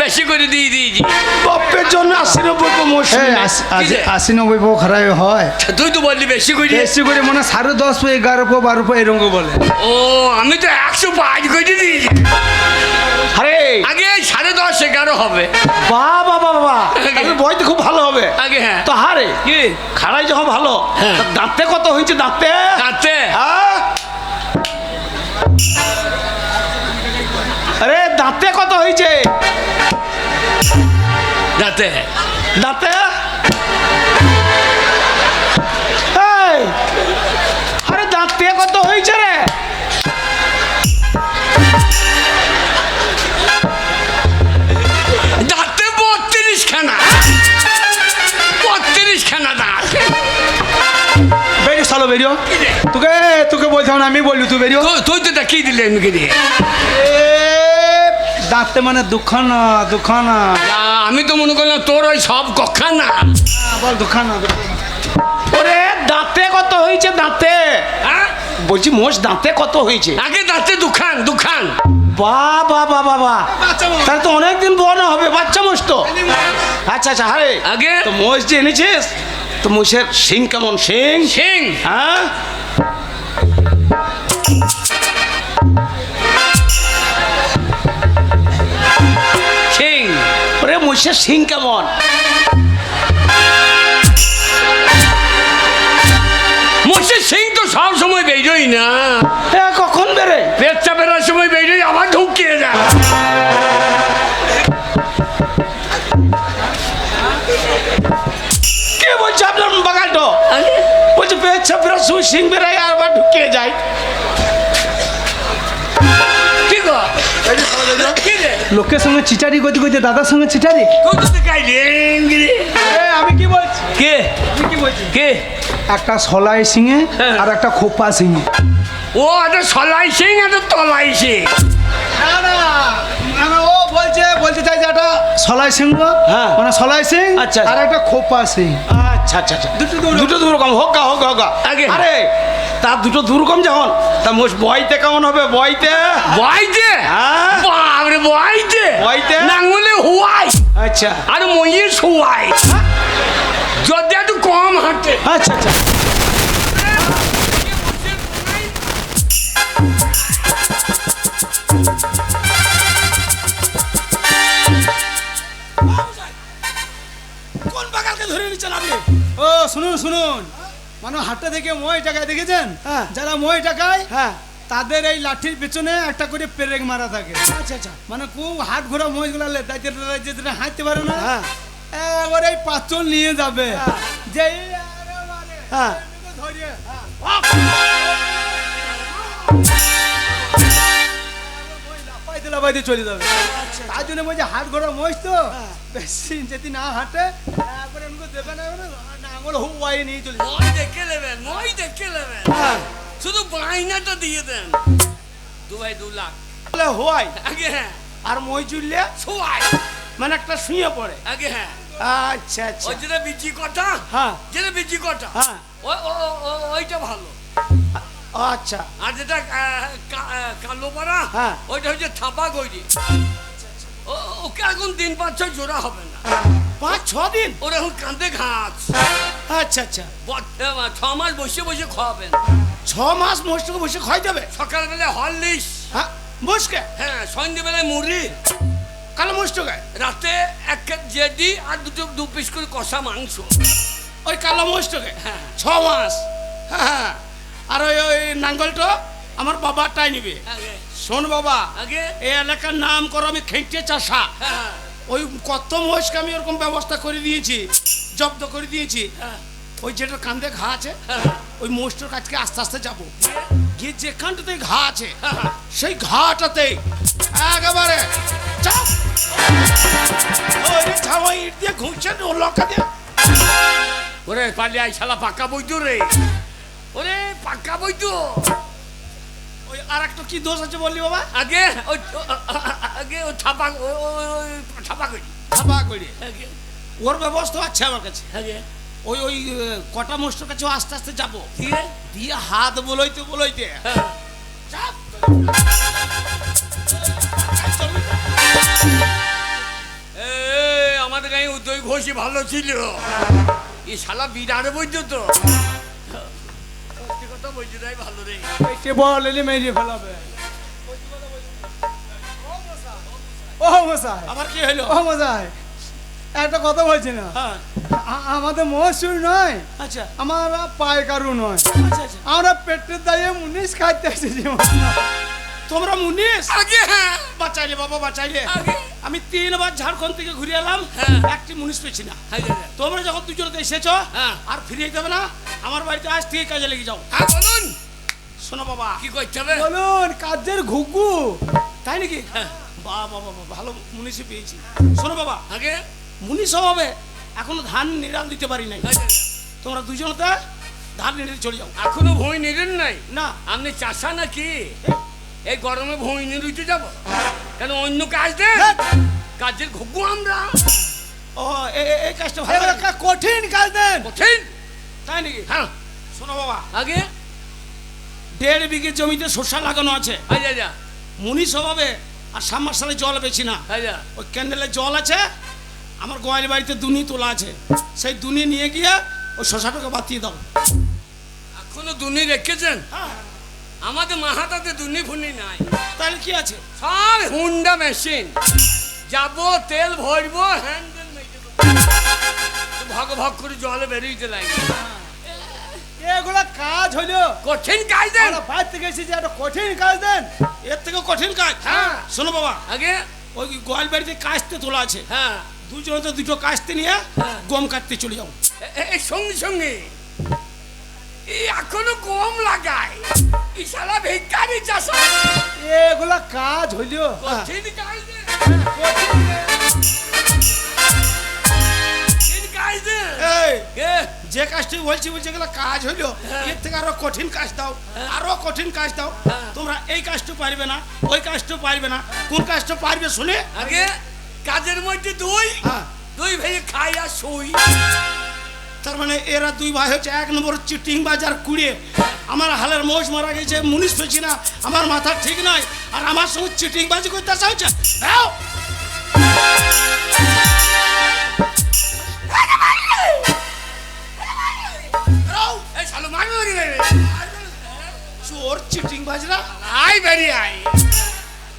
বেশি করে দিয়ে দিয়েছি। বাপের জন্য 80-90 মহিষ এই কি রে? 80-90 পো খারাপ হয়। তুই তো বললি বেশি করে। বেশি করে মানে 10.5 পো 11 পো 12 পো এরকম বলে। ও আমি তো 105 করে দিয়েছি। আরে আগে 10.5 11 হবে। বাবা বাবা, তাহলে বই তো খুব ভালো হবে। আগে হ্যাঁ, তো হারে কি খাড়াই যখন ভালো, হ্যাঁ। তা দাঁতে কত হয়েছে? দাঁতে দাঁতে হ্যাঁ? আরে দাঁতে কত হয়েছে? দাঁতে দাঁতে এই, আরে দাঁতে কত হয়েছে রে? দাঁতে 32 খানা, 32 খানা দাঁত। বেরিয়ে সালো বেরিয়ে। তোকে বলছিলাম না, আমি বললি তুই বেরিয়ে। তুই তো দেখিয়ে দিলে এমনি দিয়ে। দাঁতে মানে দুখানা। আমি তো মনে করলাম তোর ওই সব কক্ষা না। বল দুখানা। ওরে দাঁতে কত হয়েছে? দাঁতে হ্যাঁ? বলছি মোষ দাঁতে কত হয়েছে? আগে দাঁতে দুখান দুখান। বাবা বাবা বাবা, তাহলে তো অনেকদিন বড় হবে, বাচ্চা মোষ তো। আচ্ছা আচ্ছা, আরে আগে তো মোষ যে এনেছিস, তো মোষের শিং কেমন? শিং সিং হ্যাঁ? সিং ওরে মোষের শিং কেমন? মোষের সিং তো সব সময় বেরোই না, এ কখন বেরে? পেটটা বেরোর সময় বেরোই, আবার ঢুকিয়ে যায়। কে বলছে আপনার বাগানটা? বলছে পেচ্ছা ফেরা সুই শিং বেরাই আর আবার ঢুকিয়ে যায়। কি গো? কি রে? লোকের সঙ্গে চিটারি করতে করতে দাদার সঙ্গে চিটারি। তুই তো দেখাইলি এঙ্গিরি। আমি কি বলছি? কে আমি কি বলছি? কে? একটা সলাই সিংহে হ্যাঁ। আর একটা খোপা সিংহে। ও একটা সলাই সিং একটা তলাই সিং। ও বলতে চাই যে একটা সলাই সিংহ, হ্যাঁ। মানে সলাই সিং আচ্ছা। আর একটা খোপা সিং। আচ্ছা আচ্ছা আচ্ছা, দুটো দুরকম হোক গা হোক গা হোক গা। আগে। আরে তার দুটো দুরকম যখন, তা মোষ বইতে কেমন হবে? বইতে বয়তে হ্যাঁ? বাবরে বয়তে বয়তে? নাঙ্গলে হুয়াই আচ্ছা আর মইয়ে শোয়ায় যদি একটু কম হাঁটে আচ্ছা আচ্ছা কোন বাগালকে ধরে নিচ্ছেন আপনি? ও শুনুন শুনুন, মানে হাটটা থেকে মই টাকায় দেখেছেন? হ্যাঁ। যারা মই টাকায় হ্যাঁ তাদের এই লাঠির পেছনে একটা করে পেরেক মারা থাকে। আচ্ছা আচ্ছা মানে খুব হাট ঘোরা মই গুলা যেটা হাঁটতে পারে না, হ্যাঁ এবার এই পাঁচজন নিয়ে যাবে। হ্যাঁ। যে হ্যাঁ ধরিয়ে লাফাইতে চলে যাবে। তার জন্য বলছে হাট ঘোরা মহিষ তো বেশি যদি না হাঁটে একবার এমনি দেবে না, না আঙুল হুয়াই নিয়ে চলে যাবে। মই দেখে নেবেন, মই দেখে নেবেন, হ্যাঁ শুধু বায়নাটা দিয়ে দেন। 2 লাখ বলে হোয়াই আগে, হ্যাঁ আর মই চুললে শোয়ায় মানে একটা শুয়ে পড়ে। আগে, হ্যাঁ আচ্ছা আচ্ছা ওই যেটা বিচি কটা, হ্যাঁ যেটা বিচি কটা, হ্যাঁ ওইটা ভালো। আচ্ছা আর যেটা কালো পাড়া, হ্যাঁ। ওইটা হচ্ছে থাপা গৈরি। ওকে এখন 3-5-6 জোড়া হবে না, 5-6 দিন। ওর এখন কাঁধে ঘাস। আচ্ছা আচ্ছা 6 মাস বসে বসে খাওয়াবেন। 6 মাস মোষটাকে বসে খাই যাবে? সকালবেলা হরলিক্স, হ্যাঁ মোষকে, হ্যাঁ সন্ধ্যেবেলায় মুড়ি, কালো মোষটাকে রাতে 1 কেজি জেডি আর 2 পিস করে কষা মাংস। ওই কালো মোষটাকে হ্যাঁ। 6 মাস। হ্যাঁ আর ওই ওই নাঙ্গলটা আমার বাবাটাই নিবে। আগে, শোন বাবা, আগে, এই এলাকার নাম করো আমি খেঁটে চাষা। হ্যাঁ ওই কত মোষকে আমি ওরকম ব্যবস্থা করে দিয়েছি, জব্দ করে দিয়েছি। হ্যাঁ ওই যেটা কান্দে ঘা আছে হ্যাঁ, ওই মোষটার কাছকে আস্তে আস্তে যাবো, গিয়ে যেখানটাতে ঘা আছে হ্যাঁ। সেই ঘাটাতে একেবারে চাপ ওই ছাওয়াই ইট দিয়ে ঘুরছেন ও লক্কা দিয়ে। ওরে পালিয়ে আই শালা পাকা বইতো রে, ওরে পাকা বইতো। ওই আর একটা কি দোষ আছে বললি বাবা? আগে আগে ও ছাপা ছাপা করি ছাপা করি আগে, ওর ব্যবস্থা আছে আমার কাছে। আগে ওই ওই কটা মোষটার কাছে আস্তে আস্তে যাবো, দিয়ে, দিয়ে হাত বলইতে বলইতে হ্যাঁ। চাপ আমাদের গায়ে উদয় ঘোষই ভালো ছিল, এই শালা বিরাট বইতো তো। সত্যি কথা বলছি তাই ভালো রে। পেটে বল এলে মেরে ফেলাবে। ও মশাই, আবার কি হলো? ও মশাই, একটা কথা বলছি না, হ্যাঁ আমাদের মহসুর নয়, আচ্ছা আমরা পাইকারু নয়, আচ্ছা আচ্ছা আমরা পেটের দায়ে মুনিশ খাইতে এসেছি। তোমরা মুনিশ আগে, হ্যাঁ বাঁচাইলে বাবা বাঁচাইলে। আগে, আমি 3 বার ঝাড়খণ্ড থেকে ঘুরে এলাম, হ্যাঁ। একটি মুনিশ পেয়েছি না। আগে, তোমরা যখন দুজনে এসেছো হ্যাঁ। আর ফিরে যাবে না, আমার বাড়িতে আজ থেকে কাজে লেগে যাও। হ্যাঁ বলুন শোনো বাবা, কি করতে হবে? বলুন কাজের ঘুঘু। তাই নাকি? হ্যাঁ। বাবা বাবা ভালো মুনিশই পেয়েছি। শোনো বাবা, আগে, মুনিশ হবে এখনো ধান নিড়াল দিতে পারি নাই। আগে, তোমরা দুজনতে ধান নিড়ে চলে যাও। এখনো ভুঁই নিলেন নাই? না আপনি চাষা নাকি? এই গরমে ভুঁই নিয়ে রুইতে যাবো কেন? অন্য কাজ দেন, কাজের ঘুঘু আমরা। ও এই কাজটা ভালো এবার লাগে। একটা কঠিন কাজ দেন। কঠিন, তাই নাকি? হ্যাঁ শোনো বাবা, আগে, 1.5 বিঘে জমিতে শস্য লাগানো আছে। আচ্ছা আচ্ছা মুনিশ হবে আর সালে জল বেশি না। আচ্ছা, ওই ক্যান্ডেলে জল আছে, আমার গোয়ালি বাড়িতে দুনি তোলা আছে, সেই দুনি নিয়ে গিয়ে ওই শশাটাকে বাতিয়ে দাও। এখনো দুনি রেখেছেন? হ্যাঁ আমাদের মাহাতাতে দুনি ফুনি নাই, তাহলে কি আছে? সব হুন্ডা মেশিন। যাবো তেল ভরবো, হ্যান্ডেল মেজে দেবো, ভগ ভগ করে জলে বেরিয়ে লাগবে। এগুলা কাজ হইলো, কঠিন কাজ দেন। আমরা বাইরে থেকে এসেছি, একটা কঠিন কাজ দেন। এর থেকে কঠিন কাজ? হ্যাঁ। শোনো বাবা, আগে, ওই গোয়াল বাড়িতে কাস্তে তোলা আছে, হ্যাঁ দুজনে তো দুটো কাস্তে নিয়ে হ্যাঁ। গম কাটতে চলে যাও। এই সঙ্গে সঙ্গে এখনো গম লাগায়, এই শালা ভিক্ষারি চাষা। এগুলা কাজ হইলো। কঠিন কাজ দেন, কঠিন কাজ দেন। এই এ, যে কাজটি বলছি গেলে কাজ হইলো, হ্যাঁ। এর থেকে আরো কঠিন কাজ দাও, আরো কঠিন কাজ দাও। হ্যাঁ। তোমরা এই কাজটা পারবে না, ওই কাজটা পারবে না, কোন কাজটা পারবে শুনে? আগে কাজের মধ্যে দুই হ্যাঁ। দুই ভেজে খাই আর শুই। তার মানে এরা 2 ভাই হচ্ছে 1 নম্বর চিটিং বাজার কুড়িয়ে। আমার হালের মোষ মারা গেছে, মুনিশ পেয়েছি না, আমার মাথা ঠিক নাই, আর আমার সঙ্গে চিটিং বাজি করতে আসা হচ্ছে। এই শালো মারবে বেরিয়ে যাবে। চোর চিটিং বাজরা, আয় বেরিয়ে আয়,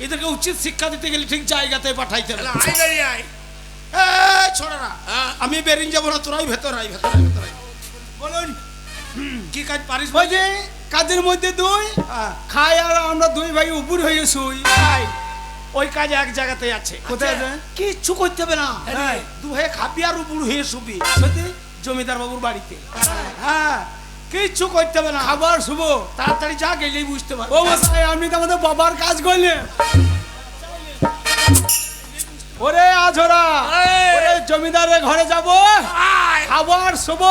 এদেরকে উচিত শিক্ষা দিতে গেলে ঠিক জায়গাতে পাঠাইতে হবে। আয় বেরিয়ে আয়। ছোড়া হ্যাঁ। আমি বেরিয়ে যাবো না, তোরাই ভেতর আই, ভেতর আই, ভেতর আই। বলুন কি কাজ পারিস ওই যে কাজের মধ্যে দুই খাই আর আমরা দুই ভাই উপর হয়ে শুই। ভাই? ওই কাজ এক জায়গাতে আছে। কোথায় আছে? কিচ্ছু করতে হবে না, হ্যাঁ। দু ভাই খাবি আর উপর হয়ে শুবি সত্যি জমিদার বাবুর বাড়িতে। হ্যাঁ, কিচ্ছু করতে হবে না, খাবার শুভ। তাড়াতাড়ি যা গেলেই বুঝতে পারবি। ও মশাই আপনি তো আমাদের বাবার কাজ করলেন। ওরে আঝরা, এই। ওরে জমিদারের ঘরে যাব, আয়। খাবার শুভ।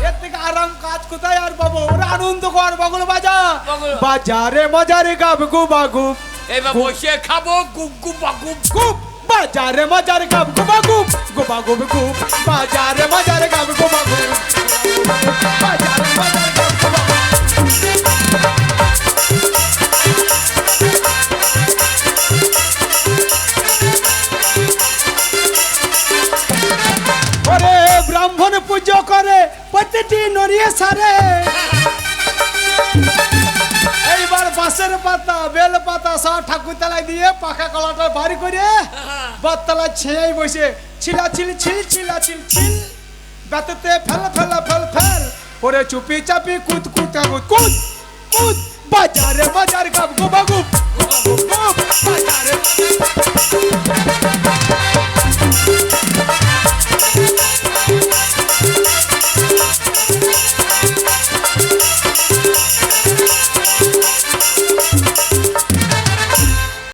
এর থেকে আরাম কাজ কোথায় আর পাবো? ওরে আনন্দ কর, বগল বাজা, বগল। বাজারে মজারে গাব গুবা গুব এবার বসে খাবো গুপ গুপ গুপ। গুব, বাজারে মজারে গাব গুবা গুব, গুবা গুব গুব, বাজারে মজারে গাব গুবা গুব, বাজারে মজারে গাব গুবা গুব। ওরে ব্রাহ্মণ পুজো করে প্রতিটি নড়িয়ে সারে। এইবার বাঁশের পাতা বেল পাতা সব ঠাকুর তলায় দিয়ে পাকা কলাটা বাড়ি করে বাতলা ছেয়ে বসে ছিলাছিল ছিল ছিলাছিল ছিল, বেততে ফেল ফেল ফেল ফেল, ওরে চুপি চাপি কুদ কুদ কুদ কুদ কুদ, বাজারে বাজার গাব গোবা গুব গুব, বাজারে